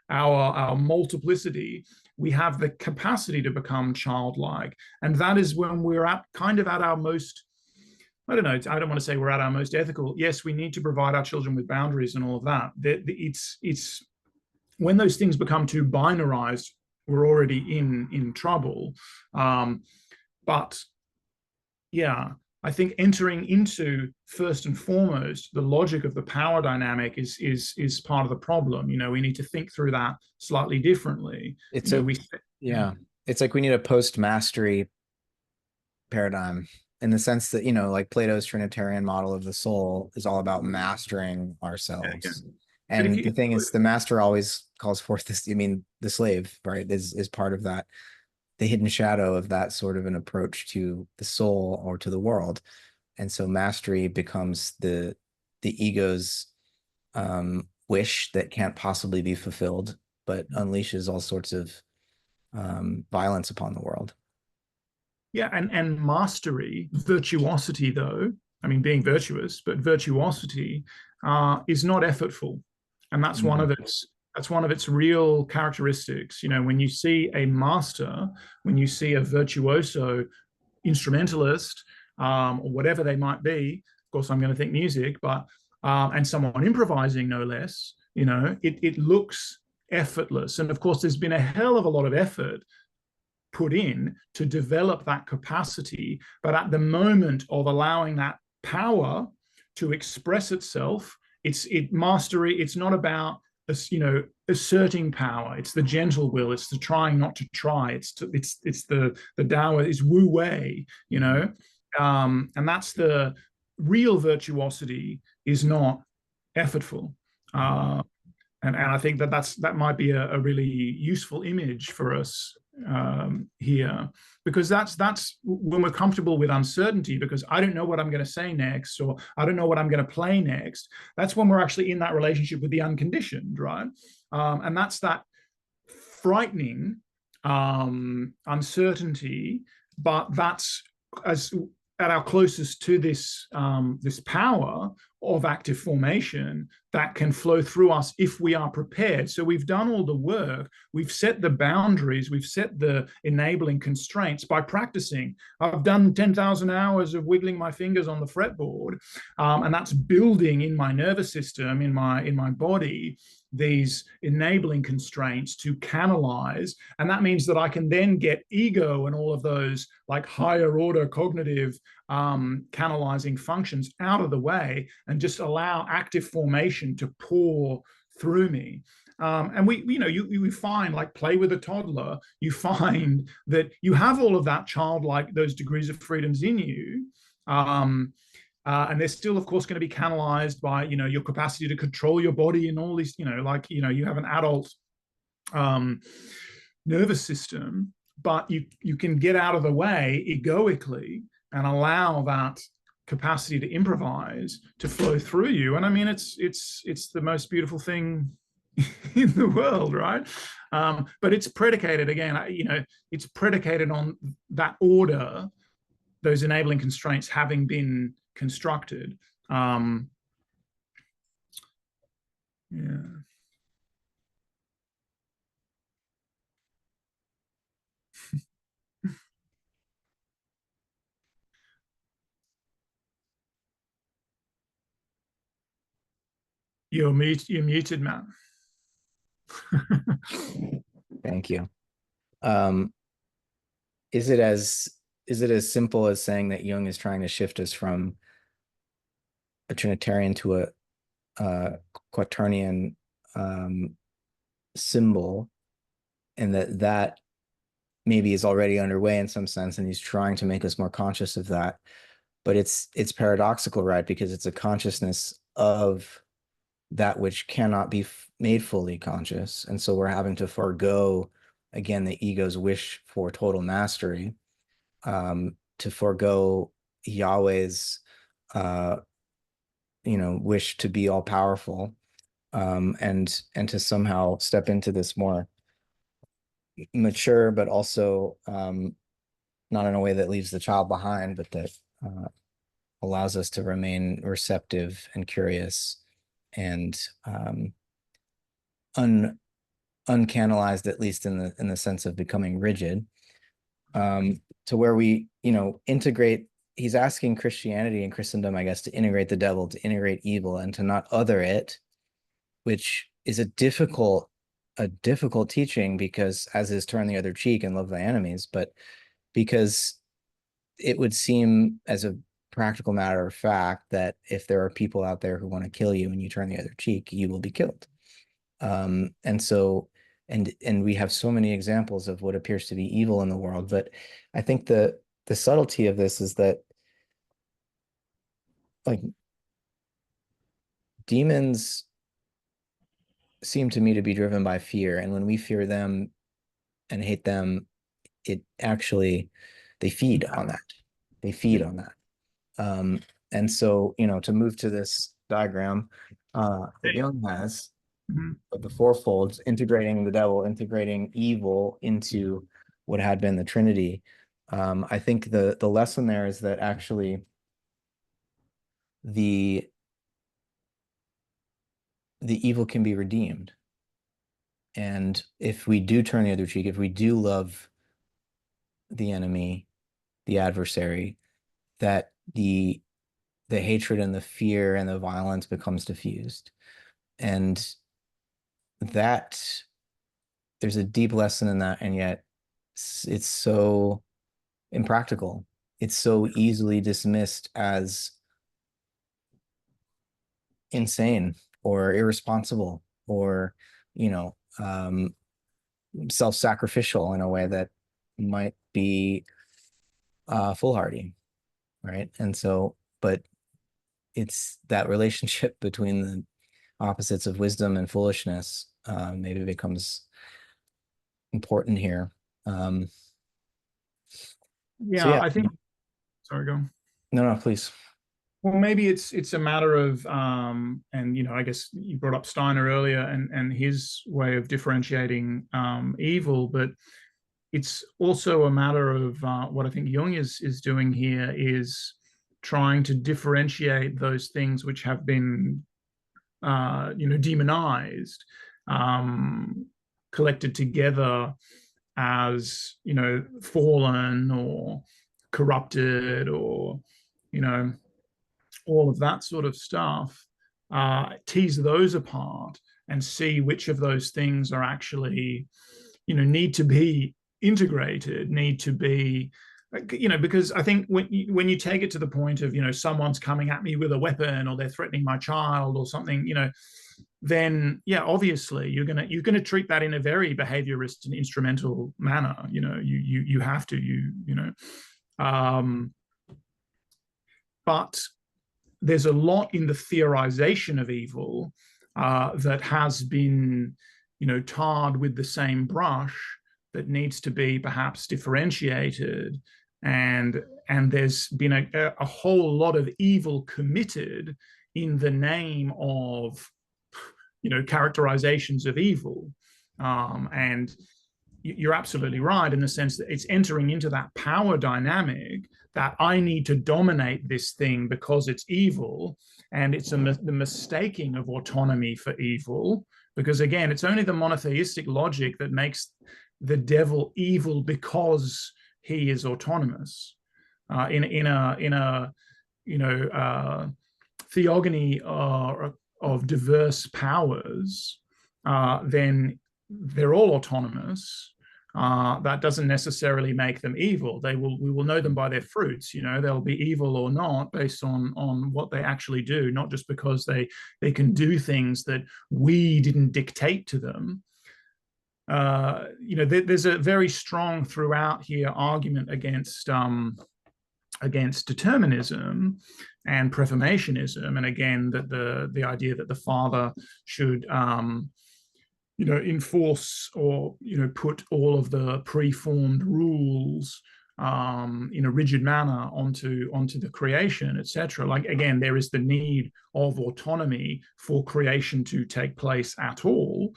our multiplicity. We have the capacity to become childlike, and that is when we're at our most, I don't want to say we're at our most ethical. Yes, we need to provide our children with boundaries and all of that. It's when those things become too binarized, we're already in trouble. But yeah, I think entering into, first and foremost, the logic of the power dynamic is part of the problem. We need to think through that slightly differently. It's like we need a post-mastery paradigm, in the sense that, like Plato's Trinitarian model of the soul is all about mastering ourselves. And the thing is, the master always calls forth this, the slave, right, is part of that, the hidden shadow of that sort of an approach to the soul or to the world. And so mastery becomes the ego's wish that can't possibly be fulfilled, but unleashes all sorts of violence upon the world. Yeah, and mastery, virtuosity, though, being virtuous, but virtuosity is not effortful. And that's one of its real characteristics. When you see a master, when you see a virtuoso instrumentalist, or whatever they might be, of course, I'm going to think music, but and someone improvising, no less, it looks effortless. And of course, there's been a hell of a lot of effort put in to develop that capacity. But at the moment of allowing that power to express itself, mastery, it's not about asserting power. It's the gentle will. It's the trying not to try. It's the Tao is Wu Wei, and that's the real virtuosity, is not effortful. And I think that might be a really useful image for us here, because that's when we're comfortable with uncertainty, because I don't know what I'm going to say next, or I don't know what I'm going to play next. That's when we're actually in that relationship with the unconditioned, right? And that's that frightening uncertainty, but that's as at our closest to this this power of active formation that can flow through us if we are prepared. So we've done all the work, we've set the boundaries, we've set the enabling constraints by practicing. I've done 10,000 hours of wiggling my fingers on the fretboard, and that's building in my nervous system, in my body, these enabling constraints to canalize. And that means that I can then get ego and all of those like higher order cognitive canalizing functions out of the way and just allow active formation to pour through me. And you find, like, play with a toddler, you find that you have all of that childlike, those degrees of freedoms in you. And they're still, of course, going to be canalized by, your capacity to control your body and all these, you have an adult nervous system, but you can get out of the way egoically and allow that capacity to improvise to flow through you. And I mean, it's the most beautiful thing in the world, right? But it's predicated, again, it's predicated on that order, those enabling constraints having been constructed. Yeah. You're muted, Matt. Thank you. Is it as simple as saying that Jung is trying to shift us from a Trinitarian to a quaternion symbol, and that maybe is already underway in some sense, and he's trying to make us more conscious of that? But it's paradoxical, right? Because it's a consciousness of that which cannot be made fully conscious. And so we're having to forego, again, the ego's wish for total mastery, to forego Yahweh's, wish to be all powerful, and to somehow step into this more mature, but also not in a way that leaves the child behind, but that allows us to remain receptive and curious and uncanalized, at least in the sense of becoming rigid, to where we integrate. He's asking Christianity and Christendom, I guess, to integrate the devil, to integrate evil, and to not other it, which is a difficult teaching, because as is turn the other cheek and love thy enemies, but because it would seem, as a practical matter of fact, that if there are people out there who want to kill you and you turn the other cheek, you will be killed. And so, and we have so many examples of what appears to be evil in the world. But I think the subtlety of this is that, like, demons seem to me to be driven by fear, and when we fear them and hate them, it actually, they feed on that. And so, to move to this diagram that Jung has, of the fourfolds, integrating the devil, integrating evil into what had been the Trinity. I think the lesson there is that actually the evil can be redeemed. And if we do turn the other cheek, if we do love the enemy, the adversary, that the hatred and the fear and the violence becomes diffused. And that, there's a deep lesson in that, and yet it's so impractical. It's so easily dismissed as insane or irresponsible, or self-sacrificial in a way that might be foolhardy, right? And so, but it's that relationship between the opposites of wisdom and foolishness maybe becomes important here. Um, so Yeah, yeah, I think. Sorry, go on. no, please. Well, maybe it's a matter of and I guess you brought up Steiner earlier and his way of differentiating evil, but it's also a matter of what I think Jung is doing here is trying to differentiate those things which have been demonized, um, collected together as fallen or corrupted or you know all of that sort of stuff, tease those apart and see which of those things are actually, need to be integrated, need to be, because I think when you take it to the point of, someone's coming at me with a weapon or they're threatening my child or something, then yeah, obviously you're gonna treat that in a very behaviorist and instrumental manner. You have to, um, but there's a lot in the theorization of evil that has been, tarred with the same brush that needs to be perhaps differentiated, and there's been a whole lot of evil committed in the name of, characterizations of evil, and you're absolutely right in the sense that it's entering into that power dynamic that I need to dominate this thing because it's evil. And it's the mistaking of autonomy for evil. Because again, it's only the monotheistic logic that makes the devil evil because he is autonomous. In a theogony of diverse powers, then they're all autonomous. That doesn't necessarily make them evil. We will know them by their fruits. They'll be evil or not based on what they actually do, not just because they can do things that we didn't dictate to them. There's a very strong throughout here argument against determinism and prefirmationism, and again that the idea that the father should enforce or put all of the preformed rules in a rigid manner onto the creation, etc. Like again, there is the need of autonomy for creation to take place at all.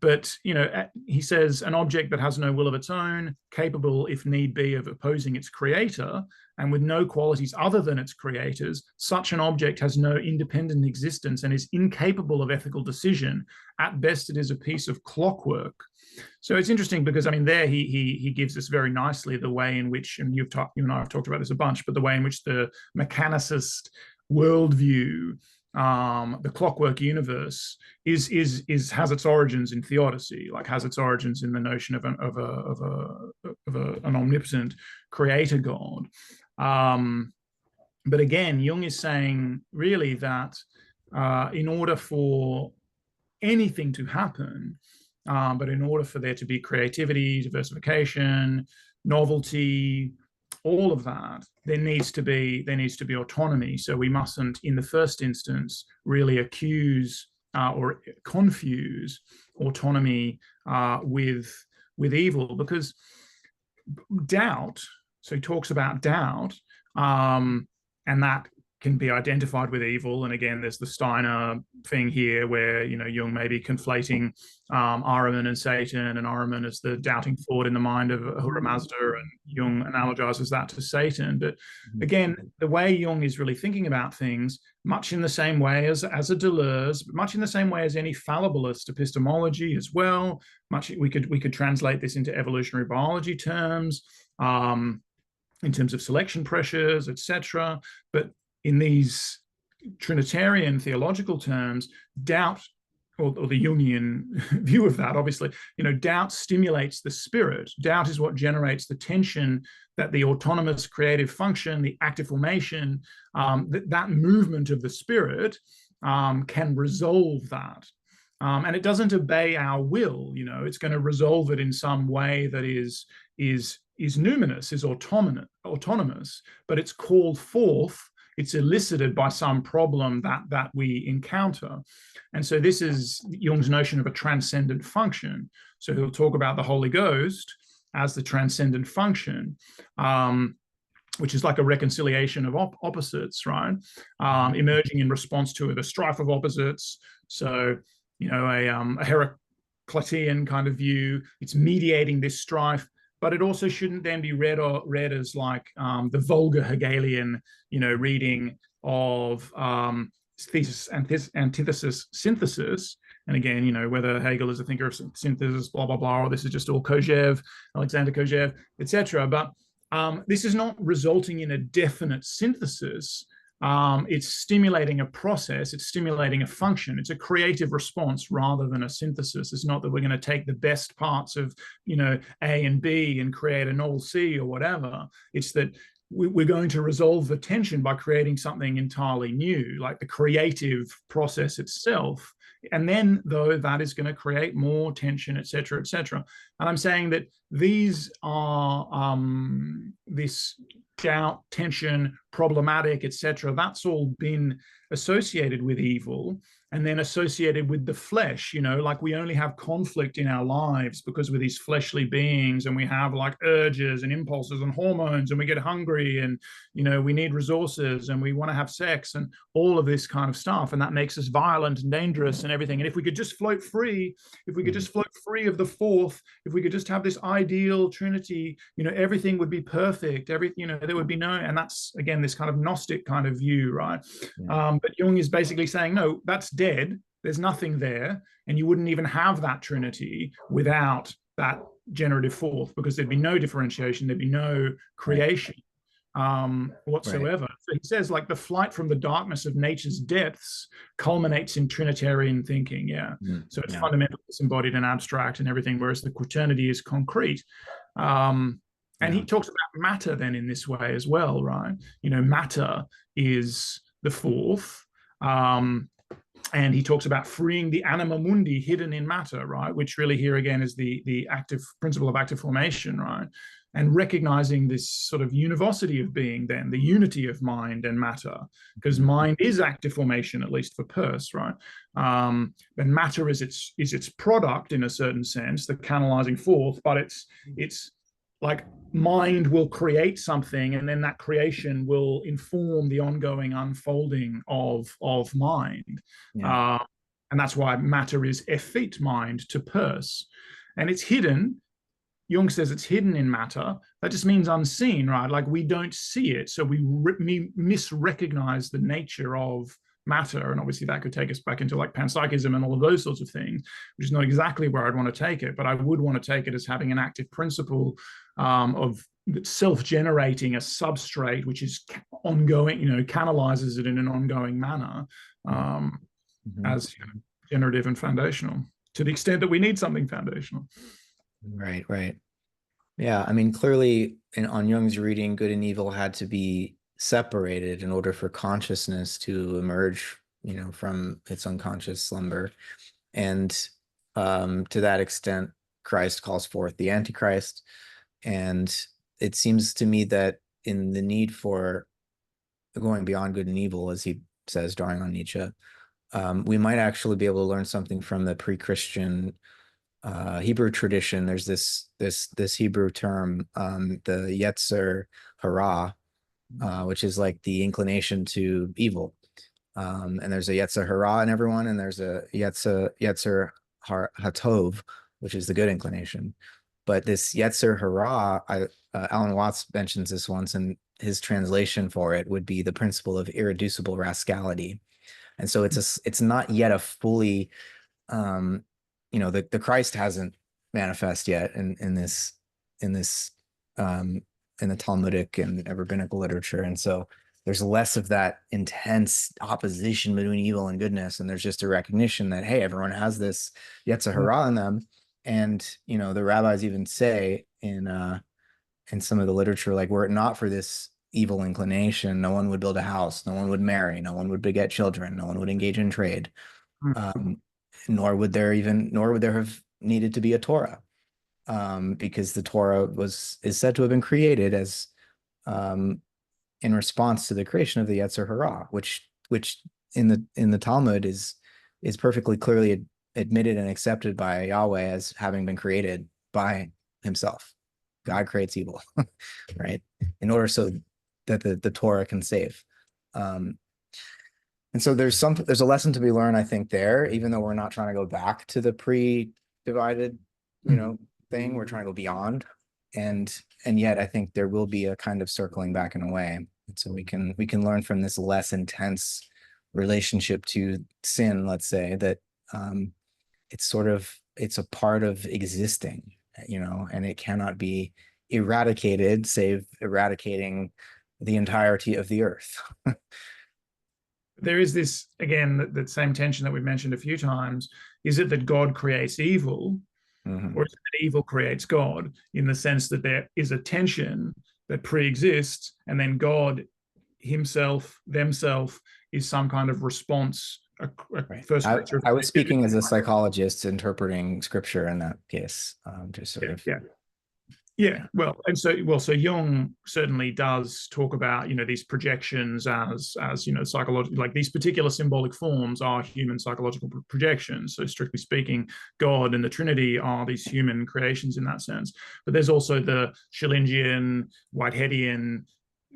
But he says an object that has no will of its own, capable, if need be, of opposing its creator, and with no qualities other than its creators, such an object has no independent existence and is incapable of ethical decision. At best, it is a piece of clockwork. So it's interesting because there he gives us very nicely the way in which, and you and I have talked about this a bunch, but the way in which the mechanicist worldview, the clockwork universe has its origins in theodicy, like has its origins in the notion of an omnipotent creator God. But again, Jung is saying really that in order for anything to happen, but in order for there to be creativity, diversification, novelty, all of that, there needs to be autonomy. So we mustn't, in the first instance, really accuse or confuse autonomy with evil, because doubt. So he talks about doubt, and that can be identified with evil. And again, there's the Steiner thing here where, Jung may be conflating Ahriman and Satan, and Ahriman is the doubting thought in the mind of Ahura Mazda, and Jung analogizes that to Satan. But again, the way Jung is really thinking about things, much in the same way as a Deleuze, but much in the same way as any fallibilist epistemology as well. We could translate this into evolutionary biology terms, in terms of selection pressures, etc. But in these Trinitarian theological terms, doubt, or the Jungian view of that, obviously, doubt stimulates the spirit. Doubt is what generates the tension that the autonomous creative function, the active formation, that movement of the spirit can resolve that. And it doesn't obey our will. It's going to resolve it in some way that is numinous, is autonomous, but it's called forth it's elicited by some problem that we encounter. And so this is Jung's notion of a transcendent function. So he'll talk about the Holy Ghost as the transcendent function, which is like a reconciliation of opposites, right? Emerging in response to the strife of opposites. So, you know, a Heraclitean kind of view, it's mediating this strife, but it also shouldn't then be read as like the vulgar Hegelian, you know, reading of thesis, antithesis, synthesis. And again, you know, whether Hegel is a thinker of synthesis, blah, blah, blah, or this is just all Kojève, Alexander Kojève, etc. But this is not resulting in a definite synthesis. It's stimulating a process, it's stimulating a function, it's a creative response rather than a synthesis. It's not that we're going to take the best parts of, you know, A and B and create a novel C or whatever. It's that we're going to resolve the tension by creating something entirely new, like the creative process itself. And then, though, that is going to create more tension, et cetera, et cetera. And I'm saying that these are this doubt, tension, problematic, et cetera, that's all been associated with evil and then associated with the flesh, you know, like we only have conflict in our lives because we're these fleshly beings and we have like urges and impulses and hormones and we get hungry and, you know, we need resources and we want to have sex and all of this kind of stuff. And that makes us violent and dangerous and everything. And if we could just float free, if we could just float free of the fourth, if we could just have this ideal Trinity, you know, everything would be perfect. You know, there would be no, and that's again, this kind of Gnostic kind of view, right? But Jung is basically saying, no, that's dead. There's nothing there. And you wouldn't even have that Trinity without that generative fourth, because there'd be no differentiation, there'd be no creation whatsoever. Right. So he says, like, the flight from the darkness of nature's depths culminates in Trinitarian thinking. Yeah. So it's fundamental, it's embodied and abstract and everything, whereas the quaternity is concrete. And he talks about matter then in this way as well, right? You know, matter is the fourth. And he talks about freeing the anima mundi hidden in matter, right? Which really here again is the active principle of active formation, right? And recognizing this sort of univocity of being then, the unity of mind and matter, because mind is active formation, at least for Peirce, right? And matter is its product in a certain sense, the canalizing forth, but it's like mind will create something and then that creation will inform the ongoing unfolding of mind. And that's why matter is effete mind to Peirce. And it's hidden. Jung says it's hidden in matter. That just means unseen, right? Like we don't see it. So we misrecognize the nature of matter. And obviously that could take us back into like panpsychism and all of those sorts of things, which is not exactly where I'd want to take it, but I would want to take it as having an active principle of self-generating a substrate, which is ongoing, you know, canalizes it in an ongoing manner as you know, generative and foundational to the extent that we need something foundational. Right, right. Yeah, I mean, clearly on Jung's reading, good and evil had to be separated in order for consciousness to emerge, you know, from its unconscious slumber. And to that extent, Christ calls forth the Antichrist. And it seems to me that in the need for going beyond good and evil, as he says, drawing on Nietzsche, we might actually be able to learn something from the pre-Christian Hebrew tradition. There's this Hebrew term, the Yetzer Hara, which is like the inclination to evil. And there's a Yetzer Hara in everyone, and there's a Yetzer Hatov, which is the good inclination. But this Yetzer Hara, Alan Watts mentions this once, and his translation for it would be the principle of irreducible rascality. And so it's not yet a fully you know, the Christ hasn't manifest yet in the Talmudic and rabbinical literature, and so there's less of that intense opposition between evil and goodness, and there's just a recognition that, hey, everyone has this Yetzer Hara in them. And you know, the rabbis even say in some of the literature, like, were it not for this evil inclination, no one would build a house, no one would marry, no one would beget children, no one would engage in trade. Nor would there have needed to be a Torah, because the Torah is said to have been created as in response to the creation of the Yetzer Hara, which in the Talmud is perfectly clearly admitted and accepted by Yahweh as having been created by himself. God creates evil, right? In order so that the Torah can save. And so there's a lesson to be learned, I think, there, even though we're not trying to go back to the pre-divided, thing. We're trying to go beyond. And yet I think there will be a kind of circling back in a way. And so we can learn from this less intense relationship to sin, let's say, that it's a part of existing, and it cannot be eradicated, save eradicating the entirety of the earth. There is this, again, that same tension that we've mentioned a few times. Is it that God creates evil, or is it that evil creates God, in the sense that there is a tension that pre-exists, and then God himself, themself, is some kind of response, Right. I was speaking as a psychologist interpreting scripture in that case, just sort of. Yeah, well, and so Jung certainly does talk about, these projections as psychological, like these particular symbolic forms are human psychological projections. So strictly speaking, God and the Trinity are these human creations in that sense. But there's also the Schellingian, Whiteheadian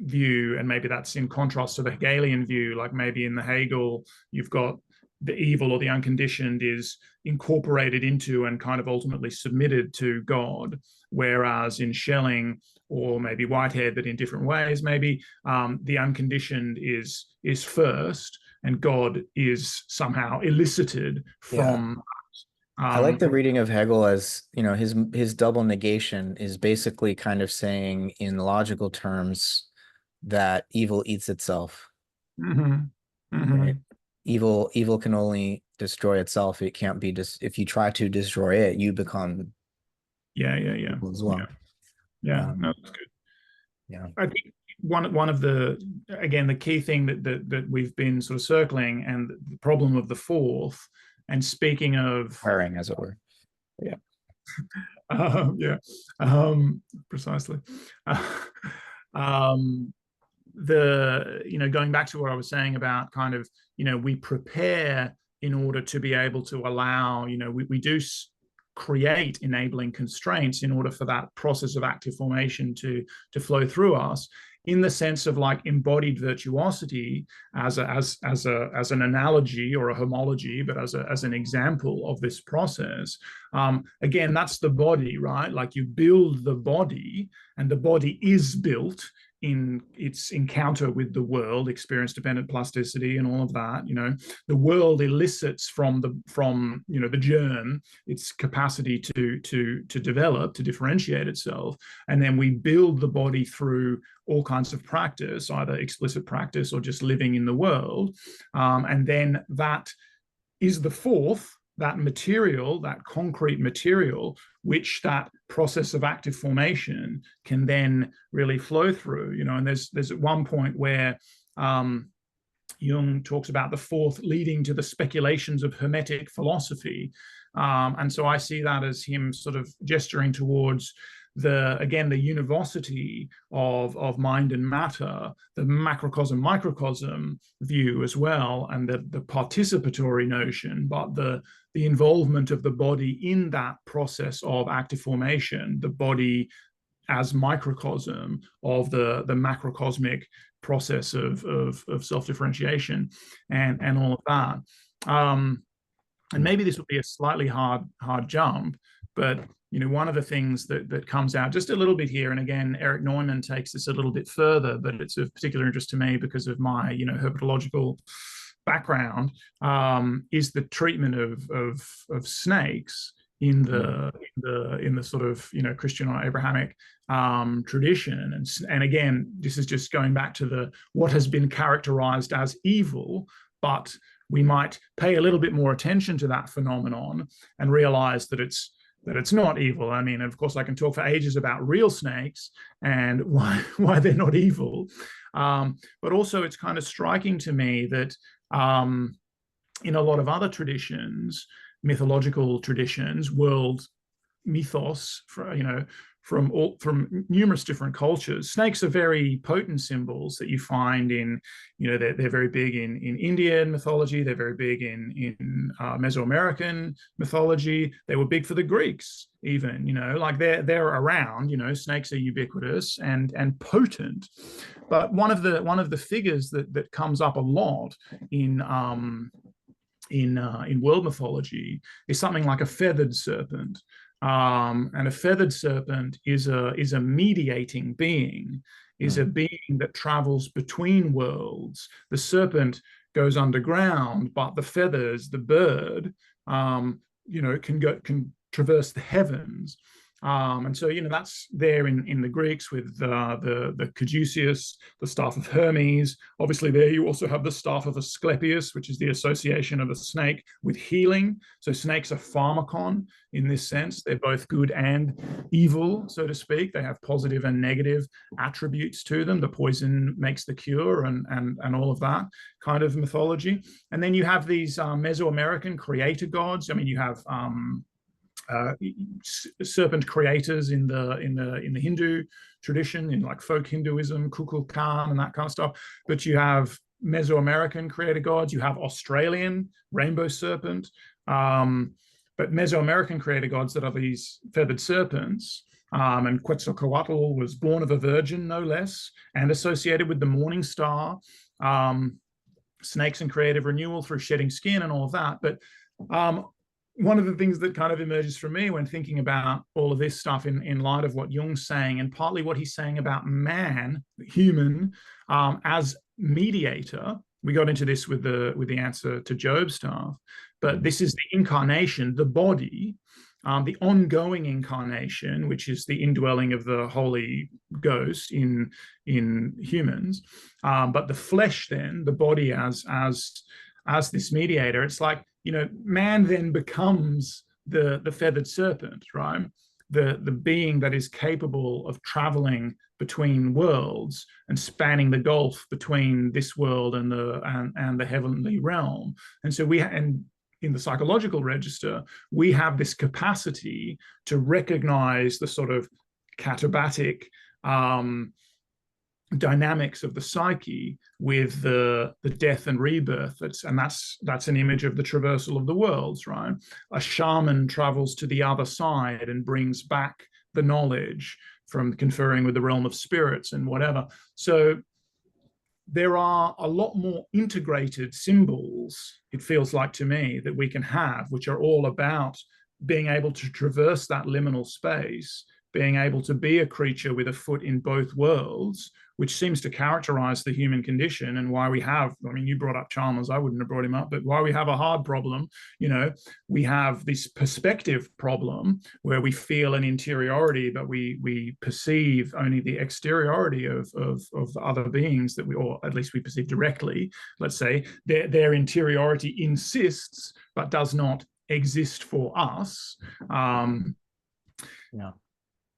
view, and maybe that's in contrast to the Hegelian view. Like maybe in the Hegel, you've got the evil or the unconditioned is incorporated into and kind of ultimately submitted to God, whereas in Schelling or maybe Whitehead, but in different ways, maybe the unconditioned is first, and God is somehow elicited from. I like the reading of Hegel as, his double negation is basically kind of saying in logical terms that evil eats itself. Right? Evil can only destroy itself. It can't be if you try to destroy it, you become evil as well. No, that's good. Yeah. I think one of the, again, the key thing that we've been sort of circling, and the problem of the fourth, and speaking of wearing, as it were. Precisely. Going back to what I was saying about kind of, we prepare in order to be able to allow, we do create enabling constraints in order for that process of active formation to flow through us, in the sense of like embodied virtuosity as an analogy or a homology, but as an example of this process. Again, that's the body, right? Like you build the body, and the body is built in its encounter with the world, experience-dependent plasticity and all of that. The world elicits from the germ its capacity to develop, to differentiate itself, and then we build the body through all kinds of practice, either explicit practice or just living in the world, and then that is the fourth, that material, that concrete material, which that process of active formation can then really flow through. And there's at one point where Jung talks about the fourth leading to the speculations of Hermetic philosophy. And so I see that as him sort of gesturing towards the univocity of mind and matter, the macrocosm microcosm view as well, and the participatory notion, but the involvement of the body in that process of active formation, the body as microcosm of the macrocosmic process of self-differentiation and all of that. And maybe this would be a slightly hard jump, but one of the things that comes out just a little bit here, and again, Eric Neumann takes this a little bit further, but it's of particular interest to me because of my herpetological background, is the treatment of snakes in the sort of Christian or Abrahamic tradition, and again, this is just going back to what has been characterized as evil, but we might pay a little bit more attention to that phenomenon and realize that it's not evil. I mean, of course, I can talk for ages about real snakes and why they're not evil, but also it's kind of striking to me that in a lot of other traditions, mythological traditions, world mythos, from numerous different cultures. Snakes are very potent symbols that you find in, they're very big in Indian mythology. They're very big in Mesoamerican mythology. They were big for the Greeks, even, like they're around. Snakes are ubiquitous and potent. But one of the figures that comes up a lot in world mythology is something like a feathered serpent. And a feathered serpent is a mediating being, is a being that travels between worlds. The serpent goes underground, but the feathers, the bird, can traverse the heavens. And so, that's there in the Greeks with the caduceus, the staff of Hermes. Obviously, there you also have the staff of Asclepius, which is the association of a snake with healing. So snakes are pharmakon in this sense. They're both good and evil, so to speak. They have positive and negative attributes to them. The poison makes the cure, and all of that kind of mythology. And then you have these Mesoamerican creator gods. I mean, you have serpent creators in the Hindu tradition, in like folk Hinduism, Kukulkan and that kind of stuff. But you have Mesoamerican creator gods. You have Australian rainbow serpent. But Mesoamerican creator gods that are these feathered serpents. And Quetzalcoatl was born of a virgin, no less, and associated with the morning star. Snakes and creative renewal through shedding skin and all of that. But one of the things that kind of emerges for me when thinking about all of this stuff in light of what Jung's saying, and partly what he's saying about man, human, as mediator. We got into this with the answer to Job's stuff, but this is the incarnation, the body, the ongoing incarnation, which is the indwelling of the Holy Ghost in humans. But the flesh, then, the body as this mediator, it's like, man then becomes the feathered serpent, right? The being that is capable of traveling between worlds and spanning the gulf between this world and the heavenly realm. And so and in the psychological register, we have this capacity to recognize the sort of katabatic dynamics of the psyche with the death and rebirth. That's an image of the traversal of the worlds, right? A shaman travels to the other side and brings back the knowledge from conferring with the realm of spirits and whatever. So there are a lot more integrated symbols, it feels like to me, that we can have, which are all about being able to traverse that liminal space, being able to be a creature with a foot in both worlds, which seems to characterize the human condition, and why we have, I mean, you brought up Chalmers, I wouldn't have brought him up, but why we have a hard problem, we have this perspective problem where we feel an interiority, but we perceive only the exteriority of other beings that or at least we perceive directly, let's say. Their interiority insists, but does not exist for us. Yeah.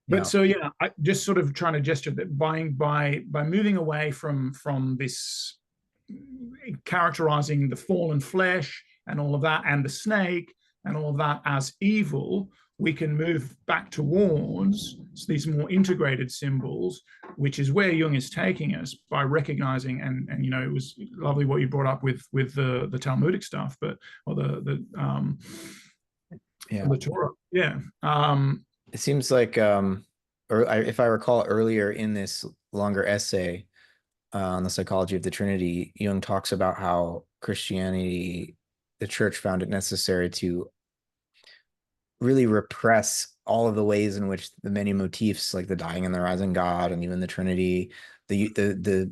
But so, I just sort of trying to gesture that by moving away from this characterizing the fallen flesh and all of that, and the snake and all of that as evil, we can move back towards these more integrated symbols, which is where Jung is taking us by recognizing, and it was lovely what you brought up with the Talmudic stuff, but or the Torah. It seems like, if I recall earlier in this longer essay on the psychology of the Trinity, Jung talks about how Christianity, the church, found it necessary to really repress all of the ways in which the many motifs, like the dying and the rising God, and even the Trinity, the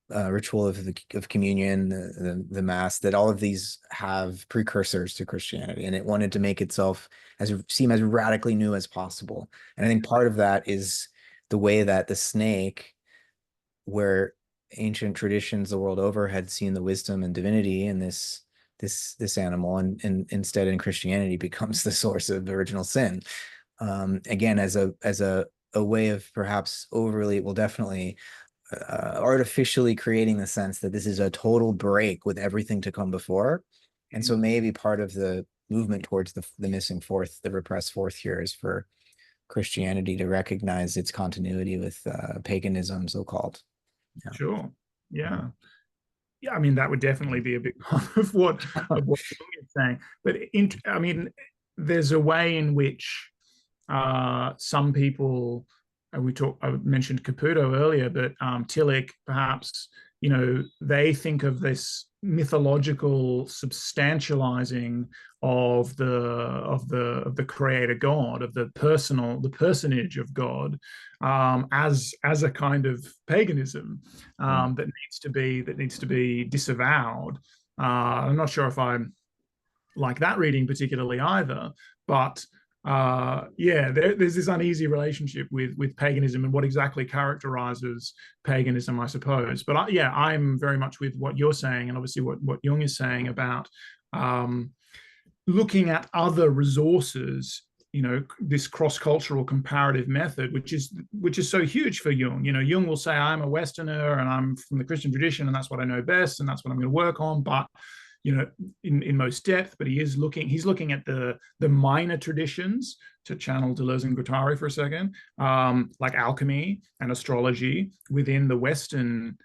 ritual of communion, the mass, that all of these have precursors to Christianity, and it wanted to make itself seem as radically new as possible. And I think part of that is the way that the snake, where ancient traditions the world over had seen the wisdom and divinity in this animal, and instead in Christianity becomes the source of original sin. Again, as a way of perhaps overly, well, definitely artificially creating the sense that this is a total break with everything to come before. And so maybe part of the movement towards the missing fourth, the repressed fourth here, is for Christianity to recognize its continuity with paganism, so-called. Yeah. Sure. Yeah. Yeah, I mean, that would definitely be a big part of what Jung is saying. But I mean, there's a way in which some people, I mentioned Caputo earlier, but Tillich perhaps, they think of this mythological substantializing of the creator God, of the personage of God, as a kind of paganism that needs to be disavowed. I'm not sure if I like that reading particularly either, but there's this uneasy relationship with paganism and what exactly characterizes paganism, I suppose. But I'm very much with what you're saying, and obviously what Jung is saying about looking at other resources. This cross-cultural comparative method, which is so huge for Jung. Jung will say, I'm a Westerner and I'm from the Christian tradition, and that's what I know best, and that's what I'm going to work on. But in most depth, but he's looking at the minor traditions, to channel Deleuze and Guattari for a second, like alchemy and astrology within the Western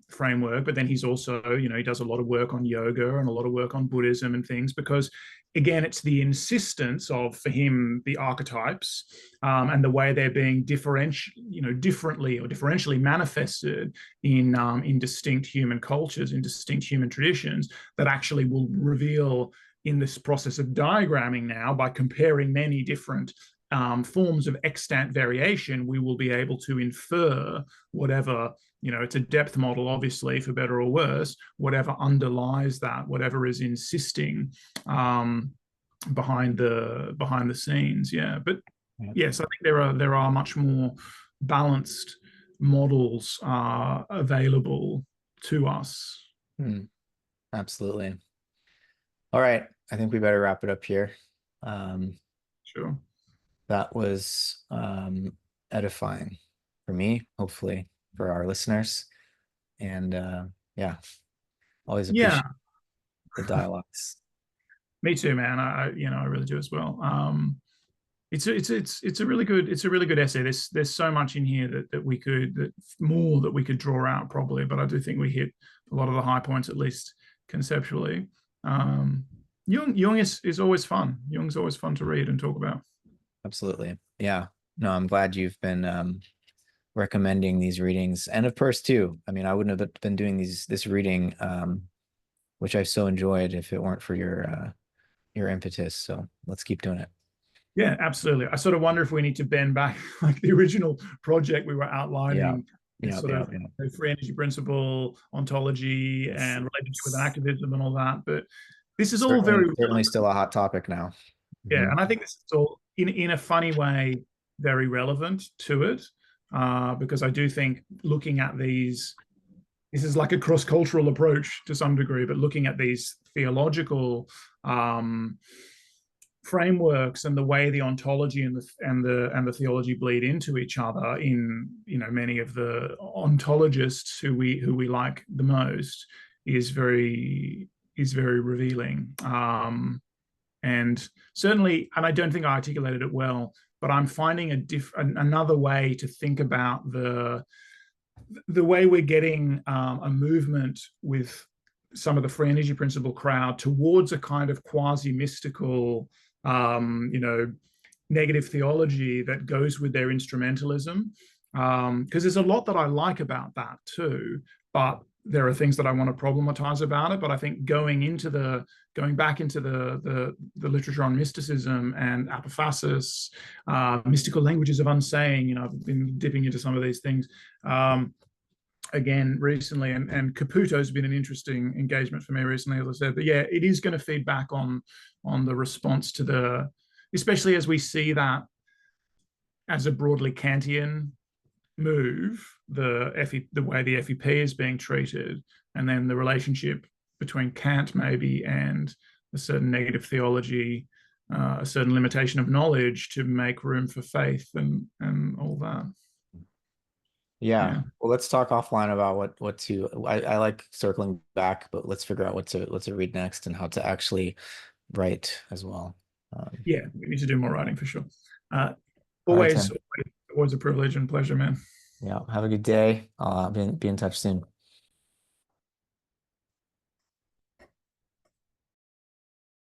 framework. But then he's also, he does a lot of work on yoga and a lot of work on Buddhism and things, because again, it's the insistence of, for him, the archetypes and the way they're being differently or differentially manifested in distinct human cultures, in distinct human traditions, that actually will reveal, in this process of diagramming now, by comparing many different forms of extant variation, we will be able to infer whatever, it's a depth model, obviously, for better or worse, whatever underlies that, whatever is insisting behind the scenes. Yeah. But yes, I think there are much more balanced models available to us. Absolutely. All right. I think we better wrap it up here. Sure. That was edifying for me, hopefully for our listeners. And always appreciate the dialogues. Me too, man. I really do as well. It's a really good essay. There's so much in here that we could draw out probably, but I do think we hit a lot of the high points, at least conceptually. Jung is always fun. Jung's always fun to read and talk about. Absolutely. Yeah. No, I'm glad you've been recommending these readings, and of course too. I mean, I wouldn't have been doing this reading, which I've so enjoyed, if it weren't for your impetus. So let's keep doing it. Yeah, absolutely. I sort of wonder if we need to bend back, like the original project we were outlining, free energy principle, ontology, and relationship with activism and all that. But this is all certainly still a hot topic now. Yeah, and I think this is all in a funny way very relevant to it, because I do think looking at this is like a cross-cultural approach to some degree, but looking at these theological frameworks and the way the ontology and the theology bleed into each other in many of the ontologists who we like the most is very revealing. And certainly, and I don't think I articulated it well, but I'm finding another way to think about the way we're getting a movement with some of the free energy principle crowd towards a kind of quasi-mystical, negative theology that goes with their instrumentalism. Because there's a lot that I like about that too, but there are things that I want to problematize about it. But I think going back into the literature on mysticism and apophasis, mystical languages of unsaying, I've been dipping into some of these things again recently, and Caputo's been an interesting engagement for me recently, as I said. But yeah, it is going to feed back on the response to especially as we see that as a broadly Kantian move, the way the FEP is being treated, and then the relationship between Kant maybe and a certain negative theology, a certain limitation of knowledge to make room for faith and all that. Yeah. Well, let's talk offline about what to. I like circling back, but let's figure out what to read next and how to actually write as well. Yeah, we need to do more writing for sure. All right, Always, Tim. always a privilege and pleasure, man. Yeah. Have a good day. I'll be in touch soon.